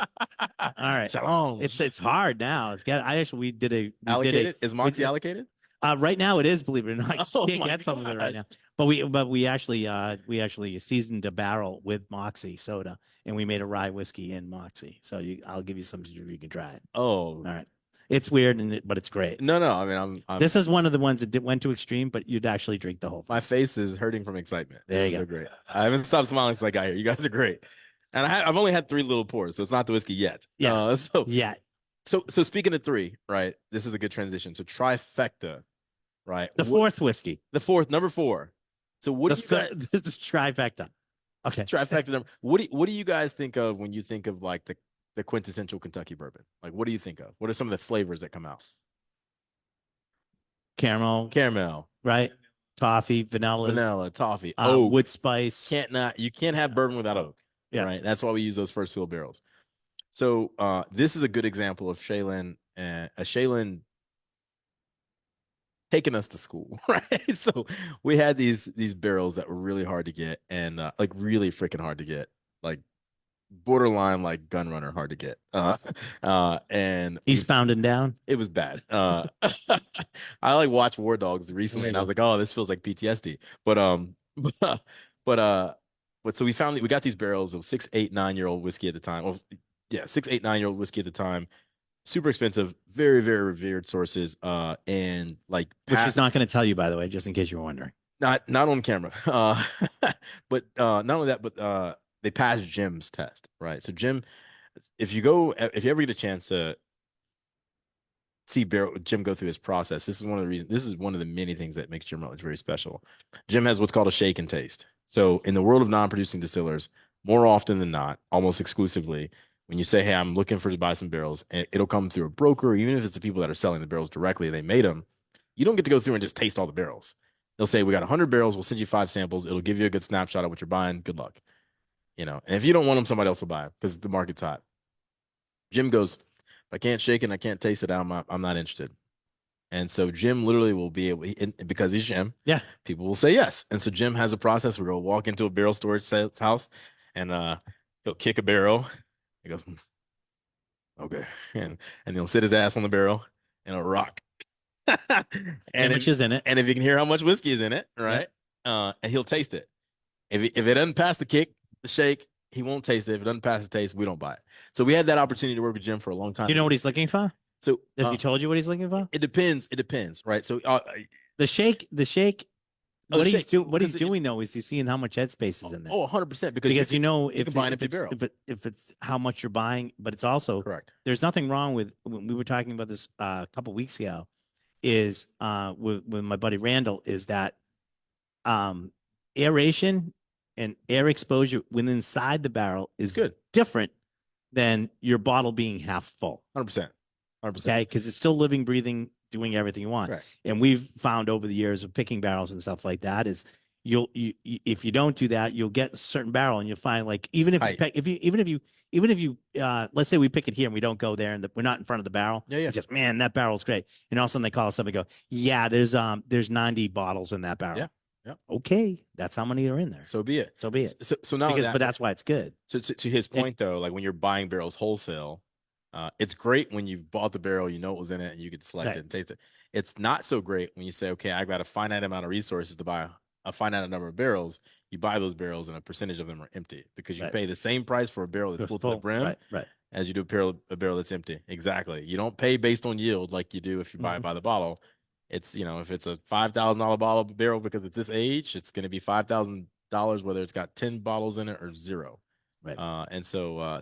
All right. Shalom. It's hard now. It's got. I actually we did a Allocated? Is Moxie allocated? Right now it is, believe it or not. Oh You can't my get some of it right gosh. now. But we actually seasoned a barrel with Moxie soda and we made a rye whiskey in Moxie. So I'll give you some so you can try it. Oh. All right. It's weird but it's great. No. I mean, I'm This is one of the ones that went to extreme, but you'd actually drink the whole thing. my face is hurting from excitement. There This you is go. so great. I haven't stopped smiling since I got here. You guys are great. And I've only had 3 little pours, so it's not the whiskey yet. Yeah. Yeah. So speaking of 3, right? This is a good transition. So trifecta, right? The fourth whiskey. The fourth, number 4. So what do you guys This is trifecta. Okay. trifecta number? What do you guys think of when you think of like the quintessential Kentucky bourbon? Like, what do you think of? What are some of the flavors that come out? Caramel, right? Toffee, Vanilla, toffee, wood spice. You can't have bourbon without oak. Yeah. Right. That's why we use those first fill barrels. So this is a good example of Shaylin taking us to school, right? So we had these barrels that were really hard to get and like really freaking hard to get, like borderline like gun runner hard to get. And Eastbound and down. it was bad. I like watched War Dogs recently, and I was like, oh, this feels like PTSD. But so we got these barrels of 6, 8, 9-year-old whiskey at the time. Well, yeah, 6, 8, 9-year-old whiskey at the time. Super expensive, very, very revered sources. And like which is not going to tell you, by the way, just in case you're wondering. Not on camera. But not only that, but they passed Jim's test, right? So Jim, if you ever get a chance to see Jim go through his process, this is one of the reasons. This is one of the many things that makes Jim Rutledge very special. Jim has what's called a shake and taste. So in the world of non-producing distillers, more often than not, almost exclusively, when you say, "Hey, I'm looking to buy some barrels," and it'll come through a broker, even if it's the people that are selling the barrels directly, they made them. You don't get to go through and just taste all the barrels. They'll say, "We got 100 barrels. We'll send you 5 samples. It'll give you a good snapshot of what you're buying. Good luck." And if you don't want them, somebody else will buy it because the market's hot. Jim goes, "If I can't shake it and I can't taste it, I'm not interested." And so Jim literally will be able, because he's Jim. Yeah. People will say yes. And so Jim has a process where he'll walk into a barrel storage house and he'll kick a barrel. He goes, okay. And he'll sit his ass on the barrel and it'll rock. And which is in it. And if you can hear how much whiskey is in it, right? Yeah. And he'll taste it. If it doesn't pass the shake, he won't taste it. If it doesn't pass the taste, we don't buy it. So we had that opportunity to work with Jim for a long time. You know what he's looking for? So has he told you what he's looking for? It depends, right? So the shake. What he's doing though is he's seeing how much headspace is in there. 100%. Because if if it's how much you're buying, but it's also correct. There's nothing wrong with when we were talking about this a couple of weeks ago. Is with my buddy Randall is that aeration and air exposure within inside the barrel is good, different than your bottle being half full. 100%. Okay, because it's still living, breathing, doing everything you want. Right. And we've found over the years of picking barrels and stuff like that is if you don't do that, you'll get a certain barrel and you'll find like even if you tight. pick even if you let's say we pick it here and we don't go there and we're not in front of the barrel. Yeah, yeah. Just man, that barrel's great. And all of a sudden they call us up and go, yeah, there's 90 bottles in that barrel. Yeah. Yeah. Okay, that's how many are in there. So be it. So be it. So not only Because that, but that's why it's good. so to his And point though, like when you're buying barrels wholesale, it's great when you've bought the barrel, you know what was in it, and you can select Right. it and taste it. It's not so great when you say, okay, I've got a finite amount of resources to buy a finite number of barrels. You buy those barrels, and a percentage of them are empty because you Right. pay the same price for a barrel that's full to the brim Right, right. as you do a barrel that's empty. Exactly. You don't pay based on yield like you do if you buy it Mhm. by the bottle. It's, if it's a $5,000 bottle barrel because it's this age, it's going to be $5,000 whether it's got 10 bottles in it or zero. Right. So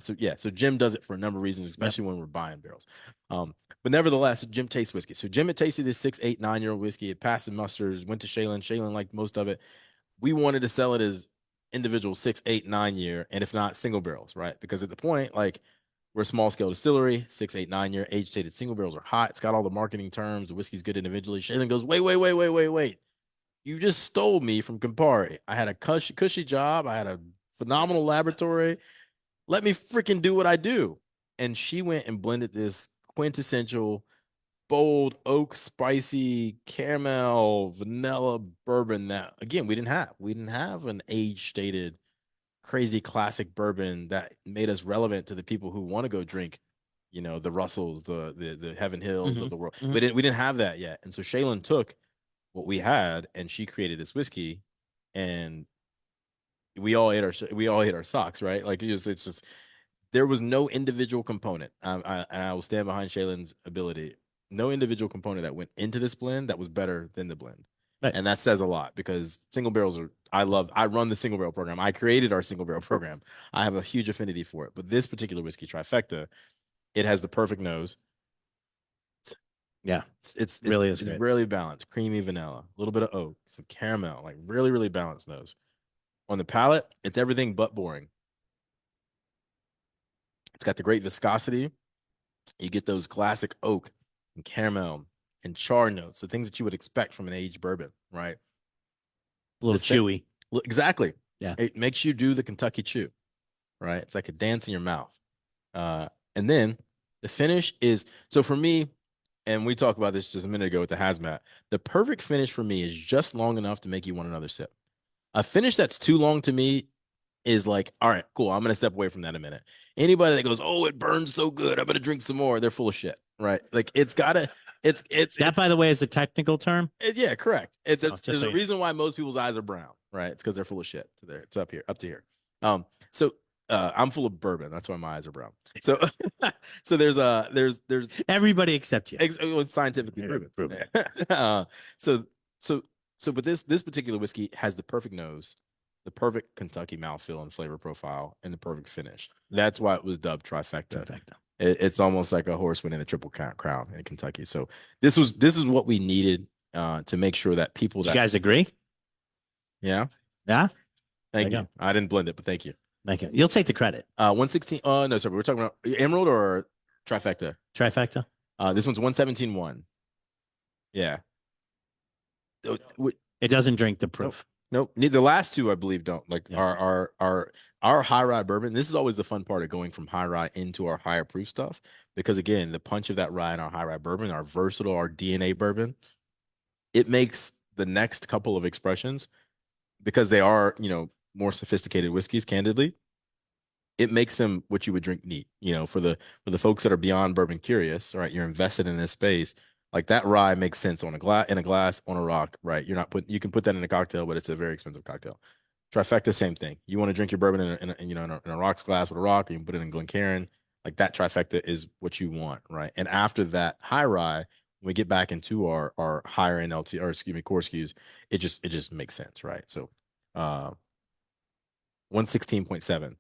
Jim does it for a number of reasons, especially when we're buying barrels. But nevertheless, Jim tastes whiskey. So Jim had tasted this 6, 8, 9-year-old whiskey. It passed the musters, went to Shaylin. Shaylin liked most of it. We wanted to sell it as individual 6, 8, 9-year, and if not, single barrels, right? Because at the point, like, we're a small scale distillery, 6, 8, 9-year, age stated single barrels are hot. It's got all the marketing terms. The whiskey's good individually. Shaylin goes, wait. You just stole me from Campari. I had a cushy job. I had a phenomenal laboratory. Let me freaking do what I do. And she went and blended this quintessential bold oak spicy caramel vanilla bourbon that again we didn't have. We didn't have an age stated crazy classic bourbon that made us relevant to the people who want to go drink, the Russells, the Heaven Hills of the world. Mhm. We didn't have that yet. And so Shaylin took what we had and she created this whiskey, and we all ate our socks, right? Like it's just there was no individual component. I will stand behind Shaylin's ability. No individual component that went into this blend that was better than the blend. Right. And that says a lot because single barrels I run the single barrel program. I created our single barrel program. I have a huge affinity for it. But this particular whiskey, Trifecta, it has the perfect nose. Yeah. It's Really is it's great. really balanced, creamy vanilla, a little bit of oak, some caramel, like really, really balanced nose. On the palate, it's everything but boring. It's got the great viscosity. You get those classic oak and caramel and char notes, the things that you would expect from an aged bourbon, right? A little chewy. Exactly. Yeah. It makes you do the Kentucky chew, right? It's like a dance in your mouth. And then the finish is so for me, and we talked about this just a minute ago with the hazmat. The perfect finish for me is just long enough to make you want another sip. A finish that's too long to me is like, all right, cool. I'm gonna step away from that in a minute. Anybody that goes, oh, it burns so good, I better drink some more. They're full of shit, right? Like it's gotta, That, by the way, is a technical term. yeah, correct. There's so a reason why most people's eyes are brown, right? It's because they're full of shit. It's up to here. So I'm full of bourbon. That's why my eyes are brown. So so there's Everybody except you. it's scientifically proven. uh, so so but this particular whiskey has the perfect nose, the perfect Kentucky mouthfeel and flavor profile, and the perfect finish. That's why it was dubbed Trifecta. It's almost like a horse winning a triple crown in Kentucky. So this is what we needed to make sure that people Do you guys agree? Yeah. Thank you. I didn't blend it, but thank you. Thank you. You'll take the credit. 116. No, sorry. We're talking about Emerald or Trifecta. Trifecta. This one's 117.1. Yeah. It doesn't drink the proof. Nope. The last two, I believe, don't. Like our high rye bourbon. This is always the fun part of going from high rye into our higher proof stuff. Because again, the punch of that rye in our high rye bourbon, our versatile, our DNA bourbon, it makes the next couple of expressions, because they are, more sophisticated whiskeys, candidly, it makes them what you would drink neat. For the folks that are beyond bourbon curious, right? You're invested in this space. Like that rye makes sense on a glass on a rock, right? You can put that in a cocktail, but it's a very expensive cocktail. Trifecta, same thing. You want to drink your bourbon in a rocks glass with a rock, or you can put it in Glencairn. Like that trifecta is what you want, right? And after that high rye, when we get back into our higher end LT, or excuse me, core SKUs, it just makes sense, right? So 116.7.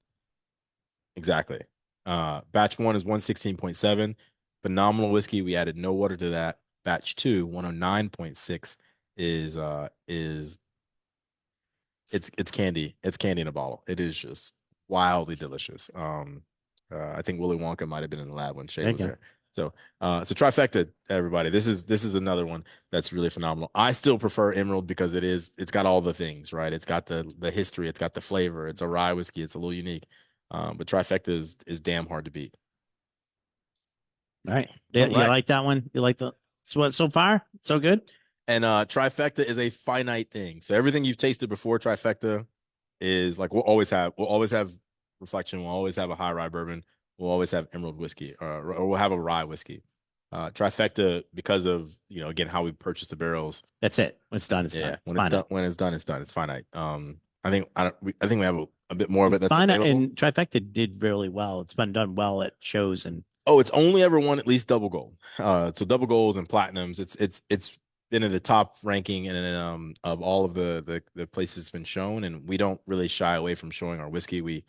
Exactly. Batch 1 is 116.7. Phenomenal whiskey. We added no water to that. Batch 2, 109.6 is it's candy. It's candy in a bottle. It is just wildly delicious. I think Willy Wonka might have been in the lab when Shay was there. So Trifecta, everybody. This is another one that's really phenomenal. I still prefer Emerald because it's got all the things, right? It's got the history, it's got the flavor, it's a rye whiskey, it's a little unique. But Trifecta is damn hard to beat. All right. All Yeah, you right. like that one? You like the so far? So good? And Trifecta is a finite thing. So everything you've tasted before Trifecta is like we'll always have reflection, we'll always have a high rye bourbon, we'll always have emerald whiskey, or we'll have a rye whiskey. Trifecta, because of again how we purchase the barrels. That's it. When it's done, it's Yeah, done. It's finite. when it's done, it's done. It's finite. I think we have a bit more of And it that's finite available. and Trifecta did really well. It's been done well at shows and Oh, it's only ever won at least double gold. So double golds and platinums. It's been in the top ranking and of all of the places it's been shown, and we don't really shy away from showing our whiskey.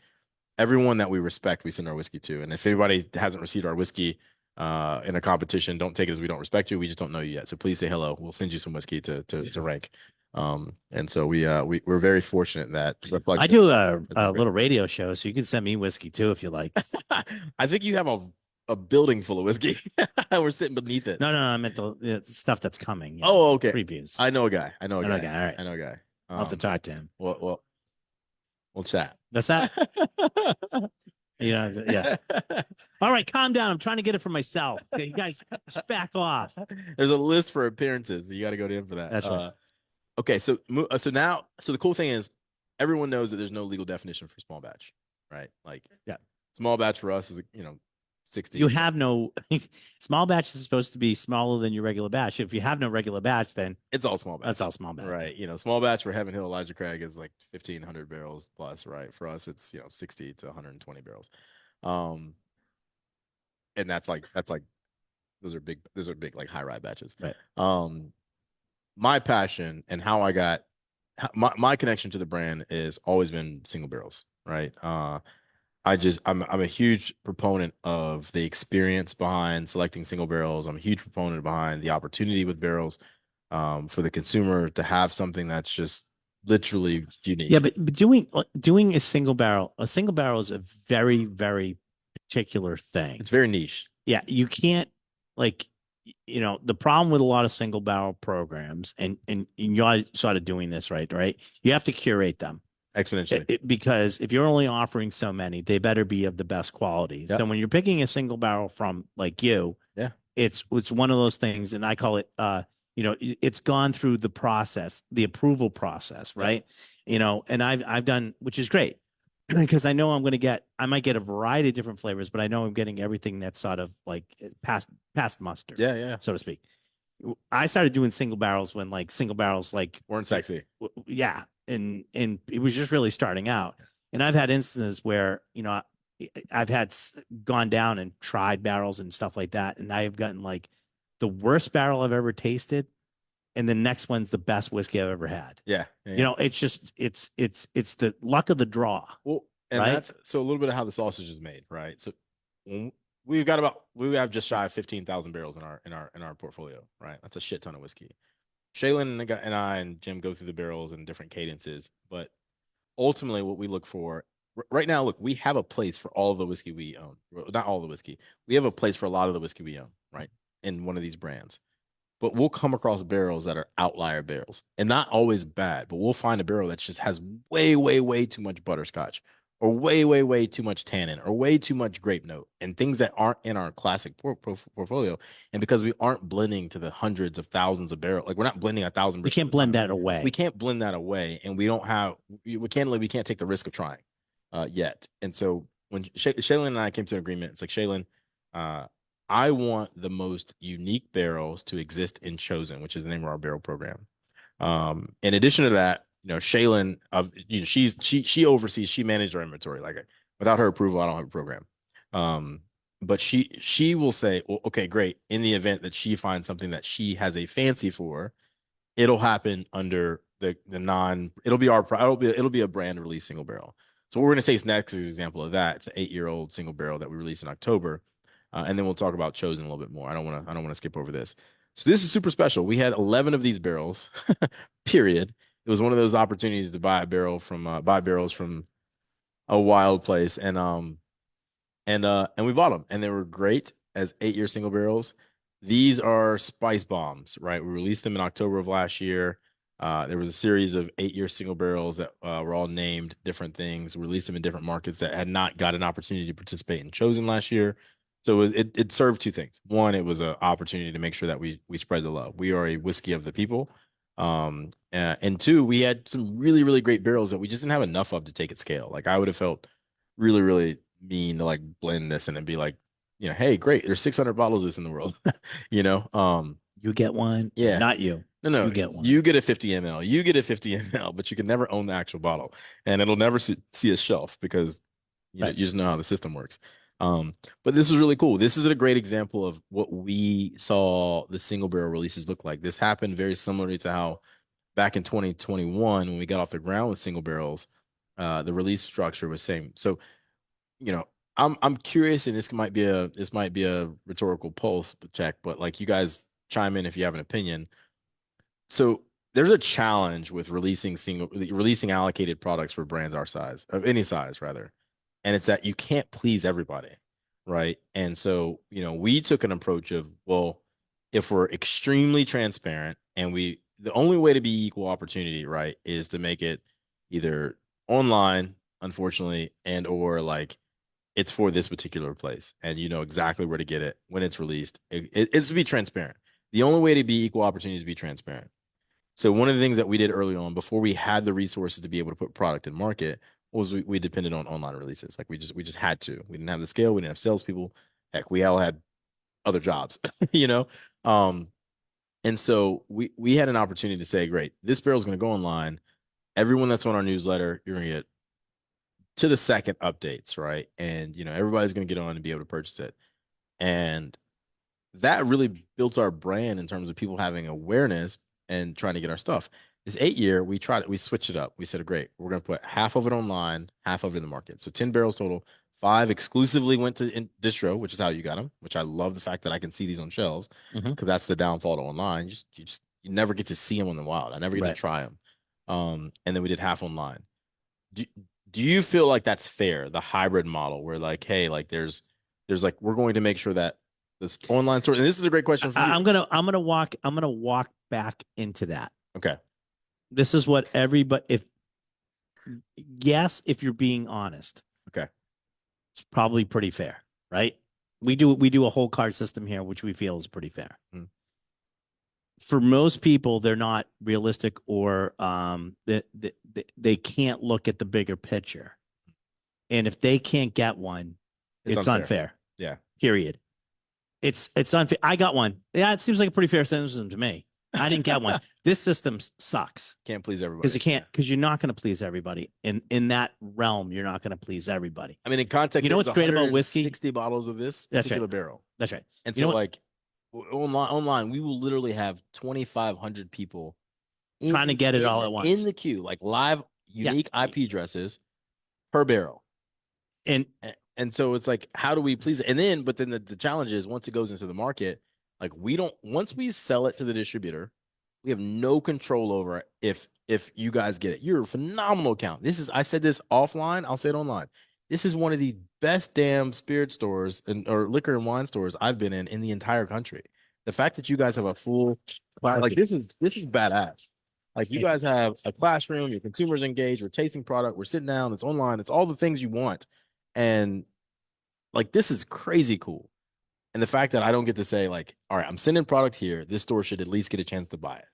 Everyone that we respect, we send our whiskey to. And if anybody hasn't received our whiskey in a competition, don't take it as we don't respect you. We just don't know you yet. So please say hello. We'll send you some whiskey to rank. And so we're very fortunate that I do a little radio show, so you can send me whiskey too if you like. I think you have a building full of whiskey. We're sitting beneath it. No, I meant the stuff that's coming. Oh, okay. Previews. I know a guy. I know a I know guy. a guy. All right. I know a guy. I'll have to talk to him. We'll chat. That's that. Yeah. All right, calm down. I'm trying to get it for myself. Okay, you guys, just back off. There's a list for appearances. You got to go to him for that. That's right. Okay, so the cool thing is everyone knows that there's no legal definition for small batch, right? Like, yeah, small batch for us is 60. You have no small batch is supposed to be smaller than your regular batch. If you have no regular batch, then it's all small batch. That's all small batch, right? Small batch for Heaven Hill Elijah Craig is like 1,500 barrels plus, right? For us, it's 60 to 120 barrels, and that's like those are big like high rye batches, right? My passion and how I got my connection to the brand is always been single barrels, right? I'm a huge proponent of the experience behind selecting single barrels. I'm a huge proponent behind the opportunity with barrels, for the consumer to have something that's just literally unique. Yeah, but doing a single barrel is a very, very particular thing. It's very niche. Yeah, you can't like the problem with a lot of single barrel programs, and you're sort of doing this right. You have to curate them exponentially because if you're only offering so many, they better be of the best quality. Yep. So when you're picking a single barrel from like you, yeah, it's one of those things, and I call it it's gone through the process, the approval process, right? Yeah. And I've done, which is great because I know I might get a variety of different flavors, but I know I'm getting everything that's sort of like past muster, yeah, so to speak. I started doing single barrels when like single barrels like weren't sexy, yeah, and it was just really starting out. And I've had instances where I've had gone down and tried barrels and stuff like that, and I've gotten like the worst barrel I've ever tasted, and the next one's the best whiskey I've ever had. Yeah. It's just it's the luck of the draw. Well, and right? That's so a little bit of how the sausage is made, right? So we have just shy of 15,000 barrels in our portfolio, right? That's a shit ton of whiskey. Shaylin and I and Jim go through the barrels in different cadences, but ultimately what we look for right now, look, we have a place for all of the whiskey we own. Not all the whiskey. We have a place for a lot of the whiskey we own, right? In one of these brands. But we'll come across barrels that are outlier barrels, and not always bad, but we'll find a barrel that just has way, way, way too much butterscotch, or way, way, way too much tannin, or way too much grape note, and things that aren't in our classic portfolio. And because we aren't blending to the hundreds of thousands of barrels, like we're not blending 1,000. We can't blend that away. We can't blend that away, and we can't take the risk of trying yet. And so when Shaylin and I came to an agreement, it's like, Shaylin, I want the most unique barrels to exist in Chosen, which is the name of our barrel program. In addition to that, Shaylin, she oversees, she manages our inventory. Like, without her approval, I don't have a program. But she will say, well, okay, great. In the event that she finds something that she has a fancy for, it'll happen under it'll be a brand release single barrel. So what we're going to taste next is an example of that. It's an 8-year-old single barrel that we released in October. And then we'll talk about Chosen a little bit more. I don't want to skip over this. So this is super special. We had 11 of these barrels, period. It was one of those opportunities to buy barrels from a wild place, and we bought them, and they were great. as 8-year single barrels. These are spice bombs, right? We released them in October of last year. There was a series of 8-year single barrels that were all named different things. We released them in different markets that had not got an opportunity to participate in Chosen last year. So it served two things. One, it was an opportunity to make sure that we spread the love. We are a whiskey of the people. And two, we had some really, really great barrels that we just didn't have enough of to take at scale. Like I would have felt really, really mean to like blend this and then be like, hey, great, there's 600 bottles of this in the world, you know? You get one. Yeah. Not you. No, You get one. you get a 50 ml, you get a 50 ml, but you can never own the actual bottle, and it'll never see a shelf because Right. you just know how the system works. But this is really cool. This is a great example of what we saw the single barrel releases look like. This happened very similarly to how back in 2021 when we got off the ground with single barrels, the release structure was same. So, I'm curious, and this might be a rhetorical pulse check, but like you guys chime in if you have an opinion. So there's a challenge with releasing allocated products for brands our size, of any size rather. And it's that you can't please everybody, right? And so, we took an approach of, well, if we're extremely transparent and the only way to be equal opportunity, right, is to make it either online, unfortunately, and or like it's for this particular place and you know exactly where to get it when it's released. It's to be transparent. The only way to be equal opportunity is to be transparent. So one of the things that we did early on before we had the resources to be able to put product in market was we depended on online releases. Like we just had to. We didn't have the scale. We didn't have salespeople. Heck, we all had other jobs, you know. And so we had an opportunity to say, great, this barrel is going to go online. Everyone that's on our newsletter, you're going to get to the second updates, right? And everybody's going to get on and be able to purchase it. And that really built our brand in terms of people having awareness and trying to get our stuff. This 8-year, we switched it up. We said, great, we're going to put half of it online, half of it in the market. So 10 barrels total. 5 exclusively went to distro, which is how you got them, which I love the fact that I can see these on shelves because that's the downfall to online. You never get to see them on the wild. I never get to try them. And then we did half online. Do you feel like that's fair, the hybrid model where like, hey, like there's like, we're going to make sure that this online source, and this is a great question for you. I'm gonna walk back into that. Okay. This is what if you're being honest. Okay. It's probably pretty fair, right? We do a whole card system here, which we feel is pretty fair. For most people, they're not realistic or they can't look at the bigger picture. And if they can't get one, it's unfair. Yeah. Period. It's unfair. I got one. Yeah, it seems like a pretty fair system to me. I didn't get one. This system sucks. Can't please everybody. Because you're not going to please everybody. In that realm, you're not going to please everybody. I mean, in context, you know what's great about whiskey? 60 bottles of this particular barrel. That's right. And so like online, we will literally have 2,500 people trying to get it all at once in the queue, like live unique IP addresses per barrel. And so it's like, how do we please it? But then the challenge is once it goes into the market, like once we sell it to the distributor, we have no control over it if you guys get it. You're a phenomenal account. I said this offline, I'll say it online. This is one of the best damn spirit stores or liquor and wine stores I've been in the entire country. The fact that you guys have a full, like this is badass. Like you guys have a classroom, your consumers engaged, we're tasting product, we're sitting down, it's online, it's all the things you want. And like, this is crazy cool. And the fact that I don't get to say like, all right, I'm sending product here. This store should at least get a chance to buy it.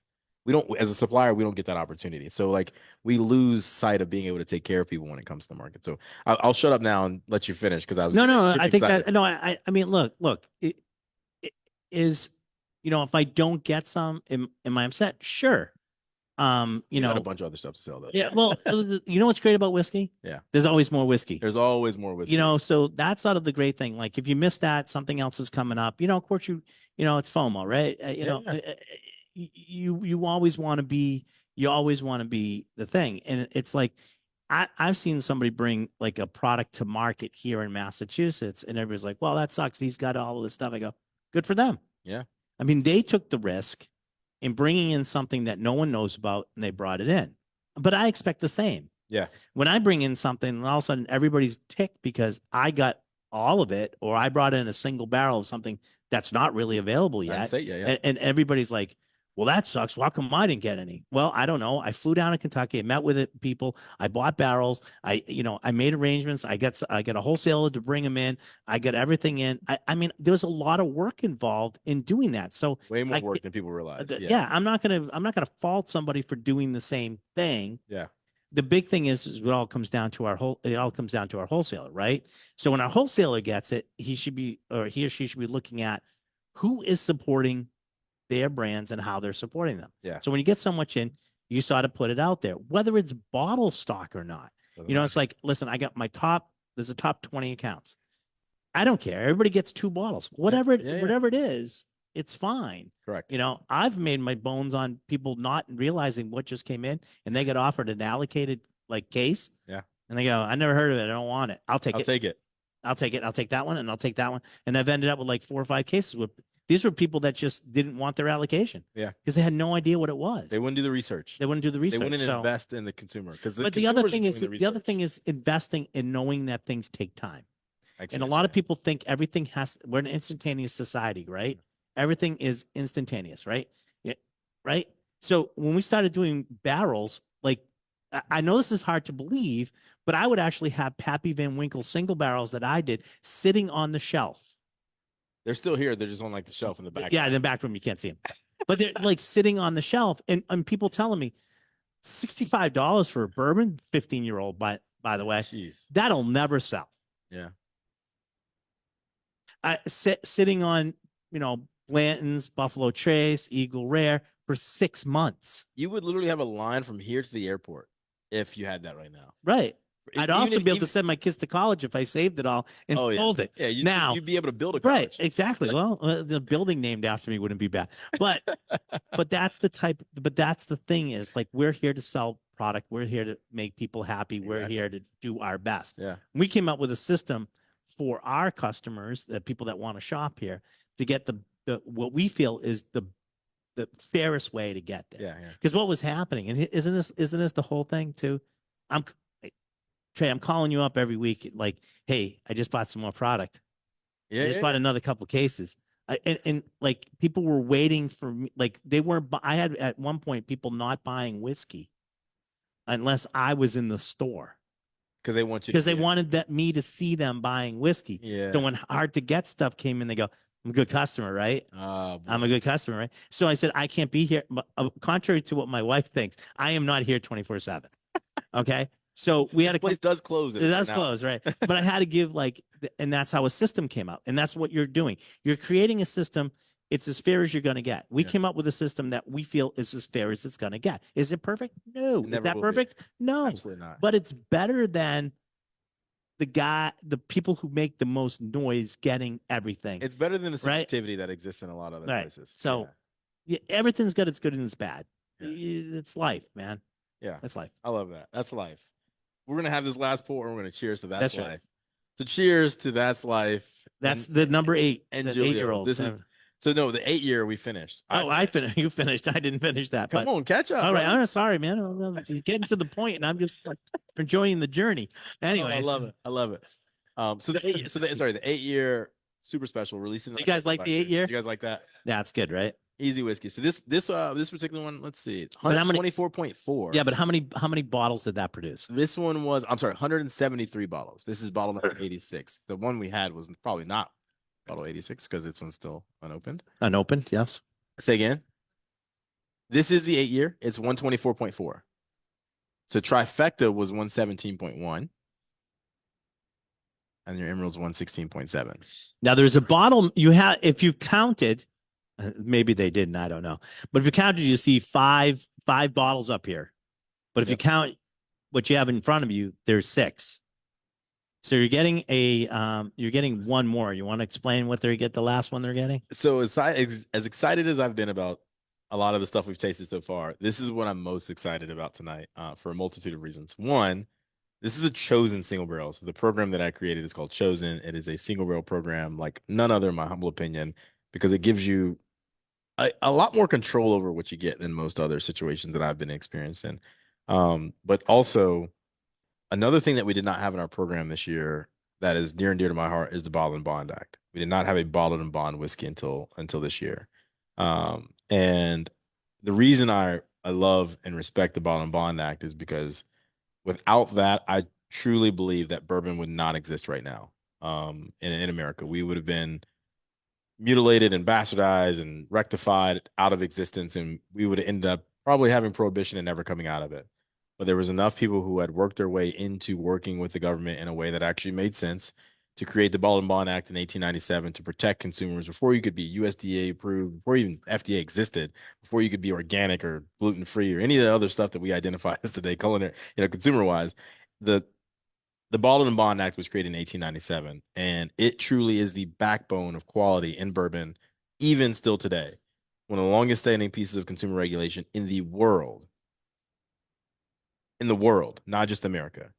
We don't, as a supplier, we don't get that opportunity. So like we lose sight of being able to take care of people when it comes to the market. So I'll shut up now and let you finish because I was I think excited. That no, I mean look, it is, if I don't get some, am I upset? Sure. You got a bunch of other stuff to sell though. Yeah. Well, you know what's great about whiskey? Yeah. There's always more whiskey. There's always more whiskey. So that's sort of the great thing. Like if you miss that, something else is coming up. Of course it's FOMO, right? You always want to be the thing. And it's like I've seen somebody bring like a product to market here in Massachusetts and everybody's like, well, that sucks. He's got all of this stuff. I go, good for them. Yeah. I mean, they took the risk in bringing in something that no one knows about and they brought it in. But I expect the same. Yeah. When I bring in something and all of a sudden everybody's ticked because I got all of it, or I brought in a single barrel of something that's not really available United yet. States, yeah, yeah. And everybody's like, well, that sucks. Well, how come I didn't get any? Well, I don't know. I flew down to Kentucky. I met with people. I bought barrels. I made arrangements. I got a wholesaler to bring them in. I got everything in. I mean, there's a lot of work involved in doing that. So Way more work than people realize. yeah, I'm not gonna fault somebody for doing the same thing. Yeah. The big thing is it all comes down to our wholesaler, right? So when our wholesaler gets it, he or she should be looking at who is supporting their brands and how they're supporting them. Yeah. So when you get so much in, you sort of put it out there, whether it's bottle stock or not. It's like, listen, I got there's a top 20 accounts. I don't care. Everybody gets 2 bottles. Whatever it is, it's fine. Correct. I've made my bones on people not realizing what just came in, and they get offered an allocated case. Yeah. And they go, I never heard of it. I don't want it. I'll take it. I'll take it. I'll take that one, and I'll take that one. And I've ended up with like 4 or 5 cases with these were people that just didn't want their allocation. Yeah. Because they had no idea what it was. They wouldn't do the research. They wouldn't invest in the consumer. But the other thing is investing in knowing that things take time. And a lot of people think we're an instantaneous society, right? Everything is instantaneous, right? Yeah, right. So when we started doing barrels, I know this is hard to believe, but I would actually have Pappy Van Winkle single barrels that I did sitting on the shelf. They're still here. They're just on the shelf in the back. Yeah, in the back room, you can't see them. But they're sitting on the shelf. And people telling me $65 for a bourbon, 15-year-old, by the way. Jeez. That'll never sell. Yeah. Sitting on, Blanton's, Buffalo Trace, Eagle Rare for 6 months. You would literally have a line from here to the airport if you had that right now. Right. I'd also be able to send my kids to college if I saved it all and sold it. Yeah, you'd be able to build a college. Right, exactly. Well, the building named after me wouldn't be bad. But that's the thing is we're here to sell product. We're here to make people happy. We're here to do our best. Yeah. We came up with a system for our customers, the people that want to shop here, to get the what we feel is the fairest way to get there. Yeah. Because what was happening, and isn't this the whole thing too? Trey, I'm calling you up every week. Hey, I just bought some more product. Yeah. I just bought another couple cases. And people were waiting for me. They weren't. I had at one point people not buying whiskey unless I was in the store because they want you. Because they wanted me to see them buying whiskey. Yeah. So when hard to get stuff came in, they go, "I'm a good customer, right? I'm a good customer, right?" So I said, "I can't be here." But contrary to what my wife thinks, I am not here 24/7. Okay. So we had place does close. It does close, right? But I had to give and that's how a system came out. And that's what you're doing. You're creating a system. It's as fair as you're going to get. We came up with a system that we feel is as fair as it's going to get. Is it perfect? No. Is that perfect? No. Absolutely not. But it's better than the people who make the most noise getting everything. It's better than the sensitivity that exists in a lot of other places. So everything's good. It's good and it's bad. Yeah. It's life, man. Yeah. That's life. I love that. That's life. We're going to have this last pour and we're going to cheers to That's Life. Right. So cheers to That's Life. That's the number 8 and the Julio's. 8-year-old. So no, the 8-year we finished. I finished. You finished. I didn't finish that. Come on, catch up. All right. I'm sorry, man. You're getting to the point and I'm just enjoying the journey. Anyways. I love it. So the 8-year super special releasing. You guys like the 8-year? You guys like that? Yeah, it's good, right? Easy whiskey. So this particular one, let's see, 124.4. Yeah, but how many bottles did that produce? This one was, 173 bottles. This is bottle number 86. The one we had was probably not bottle 86 because this one's still unopened. Unopened, yes. Say again. This is the 8-year. It's 124.4. So Trifecta was 117.1. And your Emerald's 116.7. Now there's a bottle you have, if you counted, maybe they didn't, I don't know. But if you counted, you see five bottles up here. But if you count what you have in front of you, there's 6. So you're getting one more. You want to explain what they get the last one they're getting? So as excited as I've been about a lot of the stuff we've tasted so far, this is what I'm most excited about tonight for a multitude of reasons. One, this is a chosen single barrel. So the program that I created is called Chosen. It is a single barrel program like none other, in my humble opinion, because it gives you a lot more control over what you get than most other situations that I've been experienced in. But also another thing that we did not have in our program this year that is near and dear to my heart is the Bottled and Bond Act. We did not have a bottled and bond whiskey until this year. And the reason I love and respect the Bottled and Bond Act is because without that, I truly believe that bourbon would not exist right now. In America, we would have been mutilated and bastardized and rectified out of existence, and we would end up probably having prohibition and never coming out of it. But there was enough people who had worked their way into working with the government in a way that actually made sense to create the Ball and Bond Act in 1897 to protect consumers before you could be USDA approved, before even FDA existed, before you could be organic or gluten free or any of the other stuff that we identify as today, culinary, consumer wise. The the Baldwin and Bond Act was created in 1897, and it truly is the backbone of quality in bourbon, even still today. One of the longest standing pieces of consumer regulation in the world, not just America,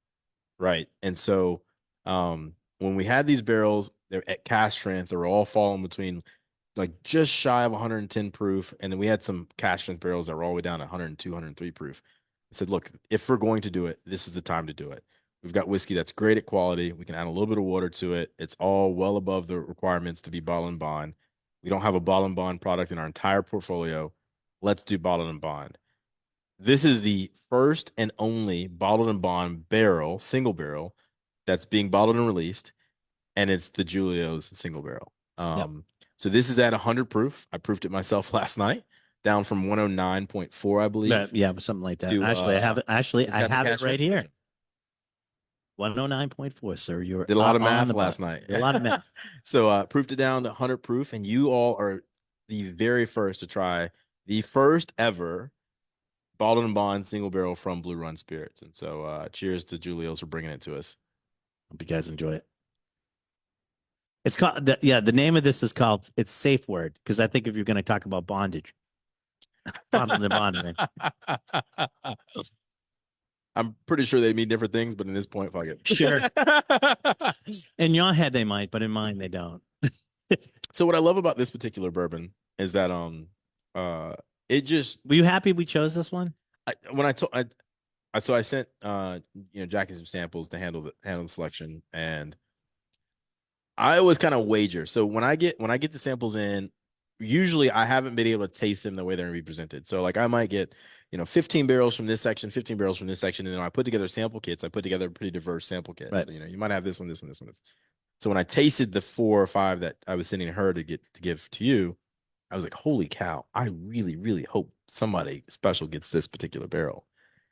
right? And so, when we had these barrels, they're at cask strength, they're all falling between like just shy of 110 proof, and then we had some cask strength barrels that were all the way down to 102, 103 proof. I said, look, if we're going to do it, this is the time to do it. We've got whiskey that's great at quality. We can add a little bit of water to it. It's all well above the requirements to be bottle and bond. We don't have a bottle and bond product in our entire portfolio. Let's do bottle and bond. This is the first and only bottled and bond barrel, single barrel, that's being bottled and released, and it's the Julio's single barrel. Yep. So this is at 100 proof. I proofed it myself last night, down from 109.4, I believe. Yeah, something like that. to, Actually, I have it. Actually, it's I got the have it cash right register. here. 109.4, sir. You're Did a lot of on math the last button. night. Did a lot of math. So proofed it down to 100 proof, and you all are the very first to try the first ever bottled and bond single barrel from Blue Run Spirits. And so cheers to Julio's for bringing it to us. Hope you guys enjoy it. It's called the name of this is called it's Safe Word, because I think if you're going to talk about bondage, bottled and bonding. I'm pretty sure they mean different things, but in this point, fuck it. Sure. In your head they might, but in mine they don't. So what I love about this particular bourbon is that it just Were you happy we chose this one? when I told I so I sent Jackie some samples to handle the selection, and I always kind of wager. So when I get the samples in, usually I haven't been able to taste them the way they're gonna be presented. So like I might get 15 barrels from this section, 15 barrels from this section, and then I put together sample kits. I put together a pretty diverse sample kit. Right. So you might have this one, this one, this one. This. So when I tasted the 4 or 5 that I was sending her to give to you, I was like, holy cow, I really, really hope somebody special gets this particular barrel.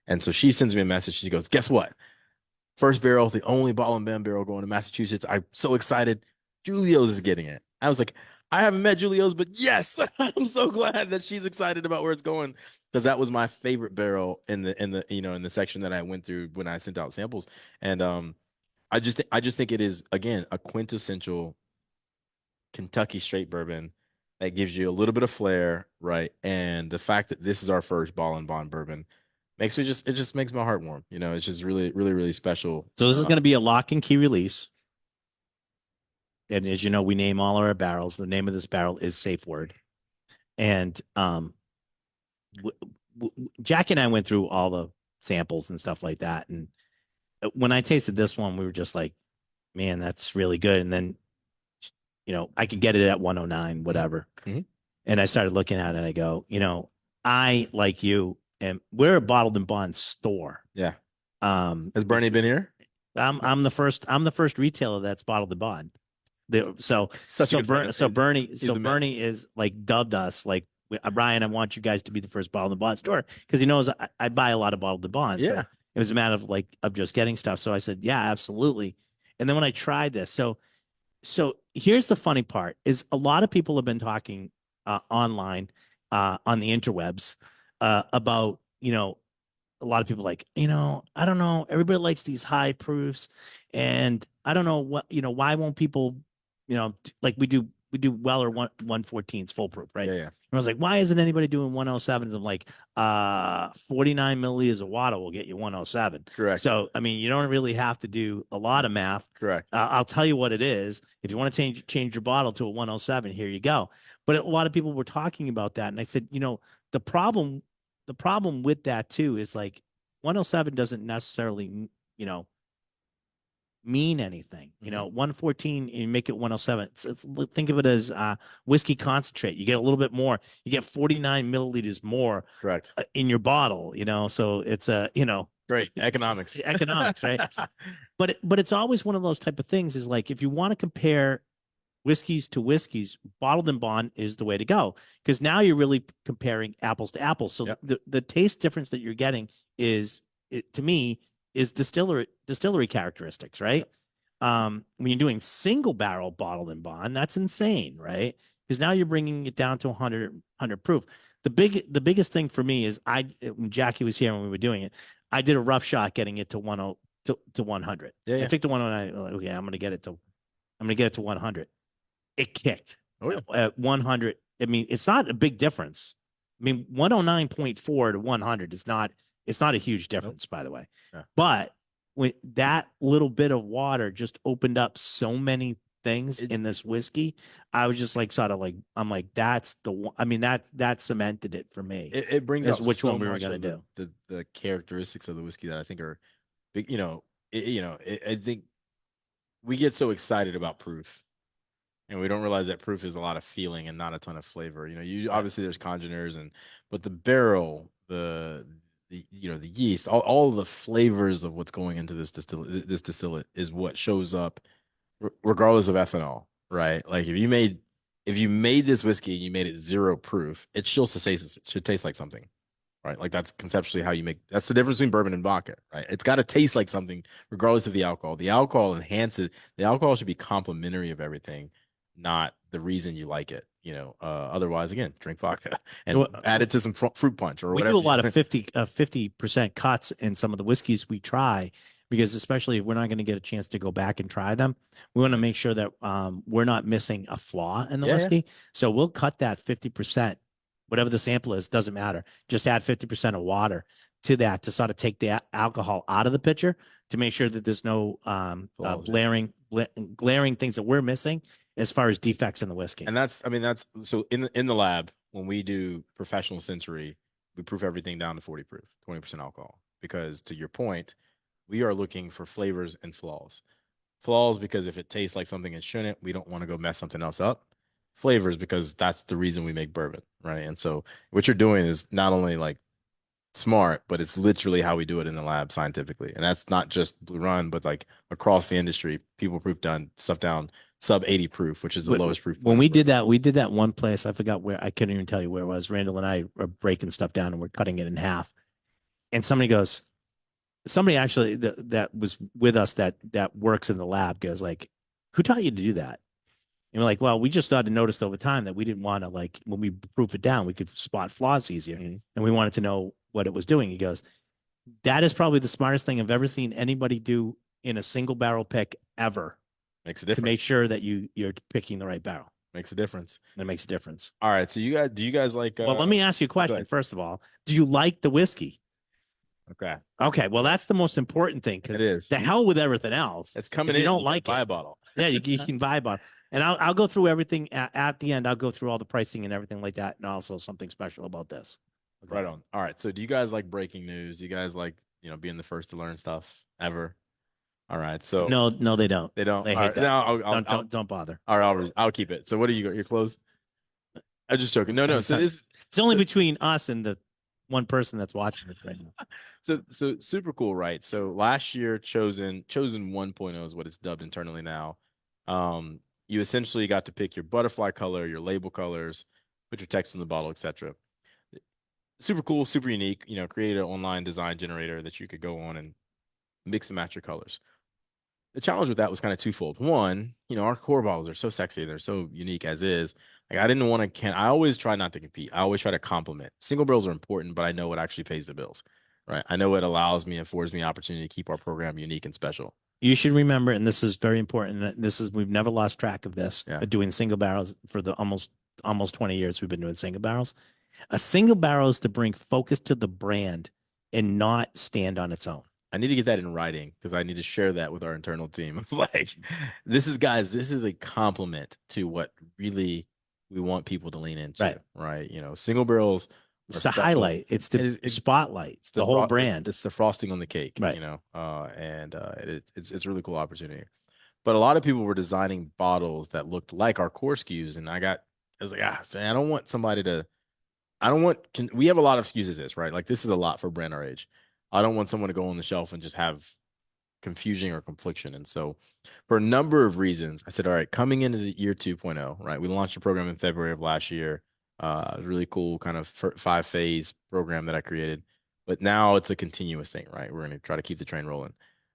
And so she sends me a message. She goes, guess what? First barrel, the only bottle and bond barrel going to Massachusetts. I'm so excited. Julio's is getting it. I was like, I haven't met Julio's, but yes, I'm so glad that she's excited about where it's going, because that was my favorite barrel in the section that I went through when I sent out samples. And I just think it is, again, a quintessential Kentucky straight bourbon that gives you a little bit of flair, right? And the fact that this is our first ball and bond bourbon makes me it just makes my heart warm. It's just really, really, really special. So this is going to be a lock and key release. And as you know, we name all our barrels. The name of this barrel is Safe Word. And Jack and I went through all the samples and stuff like that. And when I tasted this one, we were just like, man, that's really good. And then, I could get it at 109, whatever. Mm-hmm. And I started looking at it and I go, I, like you, and we're a bottled and bond store. Yeah. Has Bernie been here? I'm the first retailer that's bottled and bond. So Bernie is like dubbed us like, Ryan, I want you guys to be the first bottled and bond store, because he knows I buy a lot of bottled and bond. Yeah. It was a matter of just getting stuff. So I said, yeah, absolutely. And then when I tried this, so here's the funny part is a lot of people have been talking online on the interwebs about, a lot of people like, I don't know, everybody likes these high proofs, and I don't know what, why won't people, like we do Weller 114s full proof, right? Yeah, yeah. And I was like, why isn't anybody doing 107s? I'm like, 49 milliliters of water will get you 107. Correct. So, I mean, you don't really have to do a lot of math. Correct. I'll tell you what it is. If you want to change your bottle to a 107, here you go. But a lot of people were talking about that. And I said, the problem with that too is like 107 doesn't necessarily, mean anything. 114, you make it 107. Think of it as whiskey concentrate. You get a little bit more. You get 49 milliliters more Correct. in your bottle. So it's Great economics. economics, right? But it's always one of those type of things. Is like if you want to compare whiskeys to whiskeys, bottled and bond is the way to go because now you're really comparing apples to apples. So the taste difference that you're getting to me is distillery characteristics, right? When you're doing single barrel bottled and bond, that's insane, right? Because now you're bringing it down to 100 proof. The biggest thing for me is when Jackie was here when we were doing it, I did a rough shot getting it to 100. Yeah. I took the 109. Okay, I'm gonna get it to 100. It kicked. At 100. I mean, it's not a big difference. I mean, 109.4 to 100 is not. It's not a huge difference, by the way. Yeah. But when that little bit of water just opened up so many things in this whiskey, I was just like, I'm like, that's the one. I mean, that cemented it for me. It brings out which one we were gonna do. The characteristics of the whiskey that I think are big. I think we get so excited about proof. And we don't realize that proof is a lot of feeling and not a ton of flavor. Obviously there's congeners but the barrel, the yeast, all the flavors of what's going into this distillate is what shows up regardless of ethanol, right? Like if you made this whiskey and you made it 0 proof, it should taste like something, right? Like that's conceptually how you make. That's the difference between bourbon and vodka, right? It's got to taste like something regardless of the alcohol. The alcohol enhances. The alcohol should be complementary of everything, not the reason you like it. Otherwise, again, drink vodka and add it to some fruit punch or whatever. We do a lot of 50% cuts in some of the whiskeys we try because especially if we're not going to get a chance to go back and try them, we want to make sure that we're not missing a flaw in the whiskey. So we'll cut that 50%, whatever the sample is, doesn't matter. Just add 50% of water to that to sort of take the alcohol out of the pitcher to make sure that there's no glaring things that we're missing as far as defects in the whiskey. And that's so in the lab, when we do professional sensory, we proof everything down to 40 proof, 20% alcohol. Because to your point, we are looking for flavors and flaws. Flaws because if it tastes like something it shouldn't, we don't want to go mess something else up. Flavors because that's the reason we make bourbon, right? And so what you're doing is not only like smart, but it's literally how we do it in the lab scientifically. And that's not just Blue Run, but like across the industry, people proof stuff down sub 80 proof, which is the lowest proof. When we did that one place, I forgot where, I couldn't even tell you where it was. Randall and I are breaking stuff down and we're cutting it in half. And somebody actually that was with us that works in the lab goes like, who taught you to do that? And we're like, well, we just started noticed over time that we didn't want to, like, when we proof it down, we could spot flaws easier. Mm-hmm. And we wanted to know what it was doing. He goes, that is probably the smartest thing I've ever seen anybody do in a single barrel pick ever. Makes a difference. To make sure that you're picking the right barrel. Makes a difference. It makes a difference. All right. So do you guys like? Well, let me ask you a question. First of all, do you like the whiskey? Okay. Well, that's the most important thing because it is. The hell with everything else. It's coming. You don't like buy a bottle. Yeah, you can buy a bottle. And I'll go through everything at the end. I'll go through all the pricing and everything like that, and also something special about this. Okay. Right on. All right. So, do you guys like breaking news? Do you guys like being the first to learn stuff ever? All right. So no, they don't. They don't. They hate that. No, don't bother. All right. I'll keep it. So, what do you got? Your clothes? I'm just joking. No. So it's only between us and the one person that's watching this right now. So super cool, right? So last year, chosen 1.0 is what it's dubbed internally now. You essentially got to pick your butterfly color, your label colors, put your text on the bottle, etc. Super cool, super unique. Created an online design generator that you could go on and mix and match your colors. The challenge with that was kind of twofold. One, our core bottles are so sexy, they're so unique as is. Like I didn't want to. I always try not to compete. I always try to complement. Single barrels are important, but I know what actually pays the bills, right? I know it allows me, affords me opportunity to keep our program unique and special. You should remember, and this is very important. We've never lost track of this. Yeah. Doing single barrels for the almost 20 years we've been doing single barrels. A single barrel is to bring focus to the brand and not stand on its own. I need to get that in writing because I need to share that with our internal team. Like, this is a compliment to what really we want people to lean into, right? Single barrels It's are the special. highlight. It's the It's spotlight. It's the whole brand. it's the frosting on the cake, Right. you know, and it's a really cool opportunity. But a lot of people were designing bottles that looked like our core SKUs, and I was like, I don't want somebody to. I don't want. We have a lot of SKUs as this, right? Like this is a lot for a brand our age. I don't want someone to go on the shelf and just have confusion or confliction. And so, for a number of reasons, I said, all right, coming into the year 2.0, right? We launched a program in February of last year. Really cool kind of 5 phase program that I created. But now it's a continuous thing, right? We're going to try to keep the train rolling.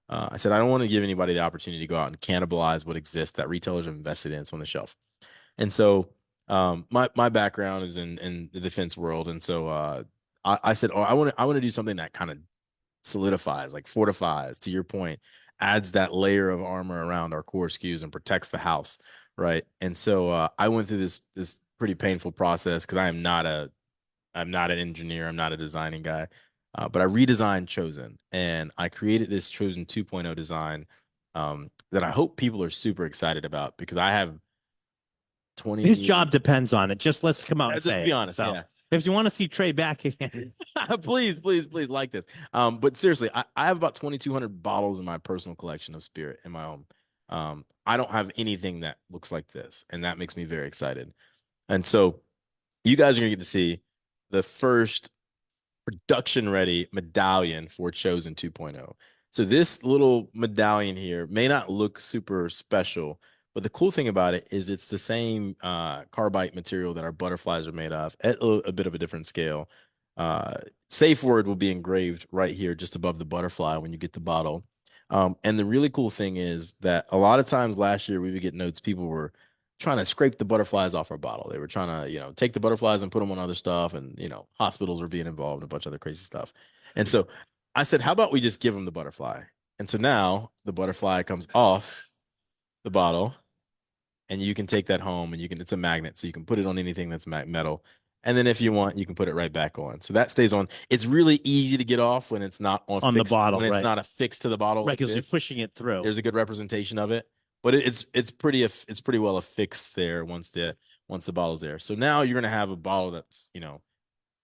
I said, I don't want to give anybody the opportunity to go out and cannibalize what exists that retailers have invested in. It's on the shelf. And so, my background is in the defense world. And so, I said, oh, I want to do something that kind of solidifies, like fortifies, to your point, adds that layer of armor around our core SKUs and protects the house, right? And so I went through this pretty painful process because I'm not an engineer, I'm not a designing guy, but I redesigned Chosen and I created this Chosen 2.0 design that I hope people are super excited about because I have His 20. job depends on it. Just let's come out and Just say be it. honest, So yeah. if you want to see Trey back again, Please, please, please like this. But seriously, I have about 2,200 bottles in my personal collection of spirit in my home. I don't have anything that looks like this, and that makes me very excited. And so you guys are gonna get to see the first production ready medallion for Chosen 2.0. So this little medallion here may not look super special, but the cool thing about it is it's the same carbide material that our butterflies are made of at a bit of a different scale. Uh, Safe word will be engraved right here just above the butterfly when you get the bottle. And the really cool thing is that a lot of times last year we would get notes people were trying to scrape the butterflies off our bottle. They were trying to, take the butterflies and put them on other stuff. And, hospitals were being involved in a bunch of other crazy stuff. And so I said, how about we just give them the butterfly? And so now the butterfly comes off the bottle and you can take that home and it's a magnet. So you can put it on anything that's metal. And then if you want, you can put it right back on. So that stays on. It's really easy to get off when it's not on on the fixed, bottle, when it's right? not affixed to the bottle Right, like because you're this. pushing it through. There's a good representation of it, but it's pretty well affixed there once the bottle's there. So now you're gonna have a bottle that's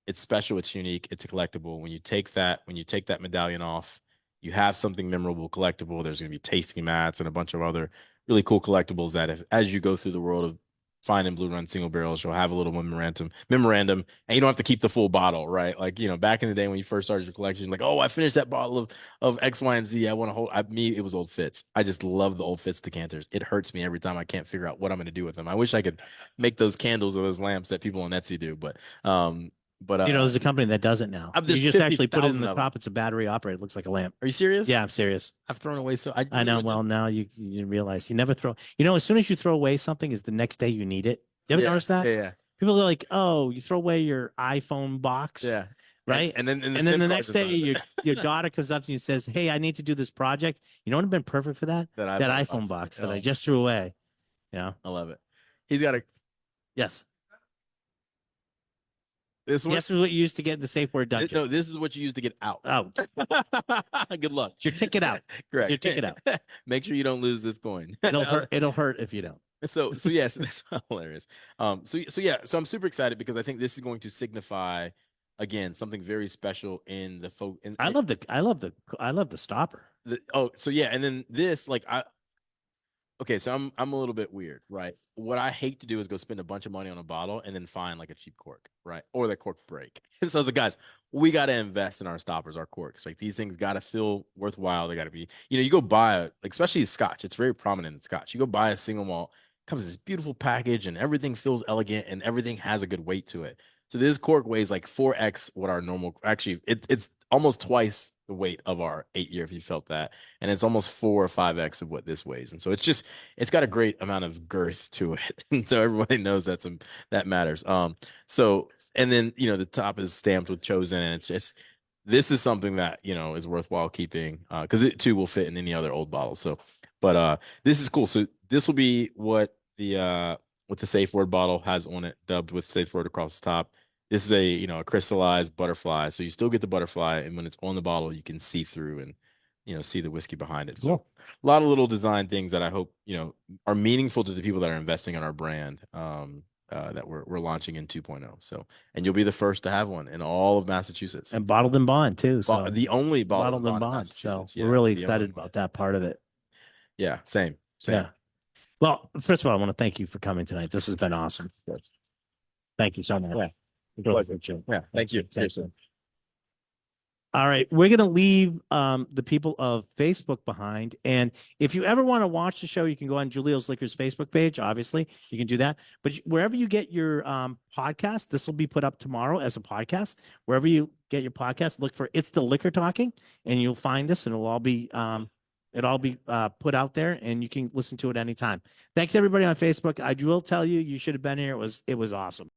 it's special, it's unique, it's a collectible. When you take that medallion off, you have something memorable, collectible. There's gonna be tasting mats and a bunch of other really cool collectibles that as you go through the world of fine and blue run single barrels, you'll have a little memorandum, and you don't have to keep the full bottle, right? Like, back in the day when you first started your collection, like, oh, I finished that bottle of X, Y, and Z. I want to hold it was Old Fitz. I just love the Old Fitz decanters. It hurts me every time I can't figure out what I'm gonna do with them. I wish I could make those candles or those lamps that people on Etsy do, um, but There's a company that does it now. You there's just actually put it in 50,000 the of them. top. It's a battery operated. It looks like a lamp. Are you serious? Yeah, I'm serious. I've thrown away I know. Well, now you realize you never throw. As soon as you throw away something, is the next day you need it. You ever yeah, notice that? yeah, People are like, "Oh, you throw away your iPhone box, yeah. right?" And And then SIM the cards next day, inside of your it. daughter comes up to you and says, "Hey, I need to do this project." You know what would have been perfect for that? That That iPhone iPhone box. box that I Oh, just threw away. Yeah. I love it. He's got a Yes. this one. Yes, is what you used to get in the safe word dungeon. No, this is what you use to get out. Out. Good luck. It's your ticket out. Correct. Your ticket out. Make sure you don't lose this coin. It'll hurt. It'll hurt if you don't. So yes, that's hilarious. So yeah, so I'm super excited because I think this is going to signify again something very special in the folk. I love the stopper. So yeah, and then this like okay, so I'm a little bit weird, right? What I hate to do is go spend a bunch of money on a bottle and then find like a cheap cork, right? Or the cork break. And so I was like, guys, we got to invest in our stoppers, our corks. Like these things got to feel worthwhile. They got to be, you go buy like especially Scotch. It's very prominent in Scotch. You go buy a single malt, comes in this beautiful package, and everything feels elegant and everything has a good weight to it. So this cork weighs like 4x what our normal. Actually, it's almost twice the weight of our 8 year. If you felt that, and it's almost 4 or 5x of what this weighs. And so it's got a great amount of girth to it, and so everybody knows that matters. So and then the top is stamped with Chosen, and it's just this is something that is worthwhile keeping because it too will fit in any other old bottle. So, but this is cool. So this will be what the safe word bottle has on it, dubbed with safe word across the top. This is a crystallized butterfly, so you still get the butterfly, and when it's on the bottle, you can see through and see the whiskey behind it. So a lot of little design things that I hope are meaningful to the people that are investing in our brand. that we're launching in 2.0. So, and you'll be the first to have one in all of Massachusetts. And bottled in bond too. So The only bottled in in bond. So Massachusetts. we're Yeah, really the excited only one. about that part of it. Yeah, same. Yeah. Well, first of all, I want to thank you for coming tonight. This has been awesome. Thank you so much. Yeah, thank you. Seriously. All right, we're going to leave the people of Facebook behind. And if you ever want to watch the show, you can go on Julio's Liquors Facebook page. Obviously, you can do that. But wherever you get your podcast, this will be put up tomorrow as a podcast. Wherever you get your podcast, look for It's the Liquor Talking, and you'll find this, and it'll all be put out there, and you can listen to it anytime. Thanks everybody on Facebook. I will tell you, you should have been here. It was awesome.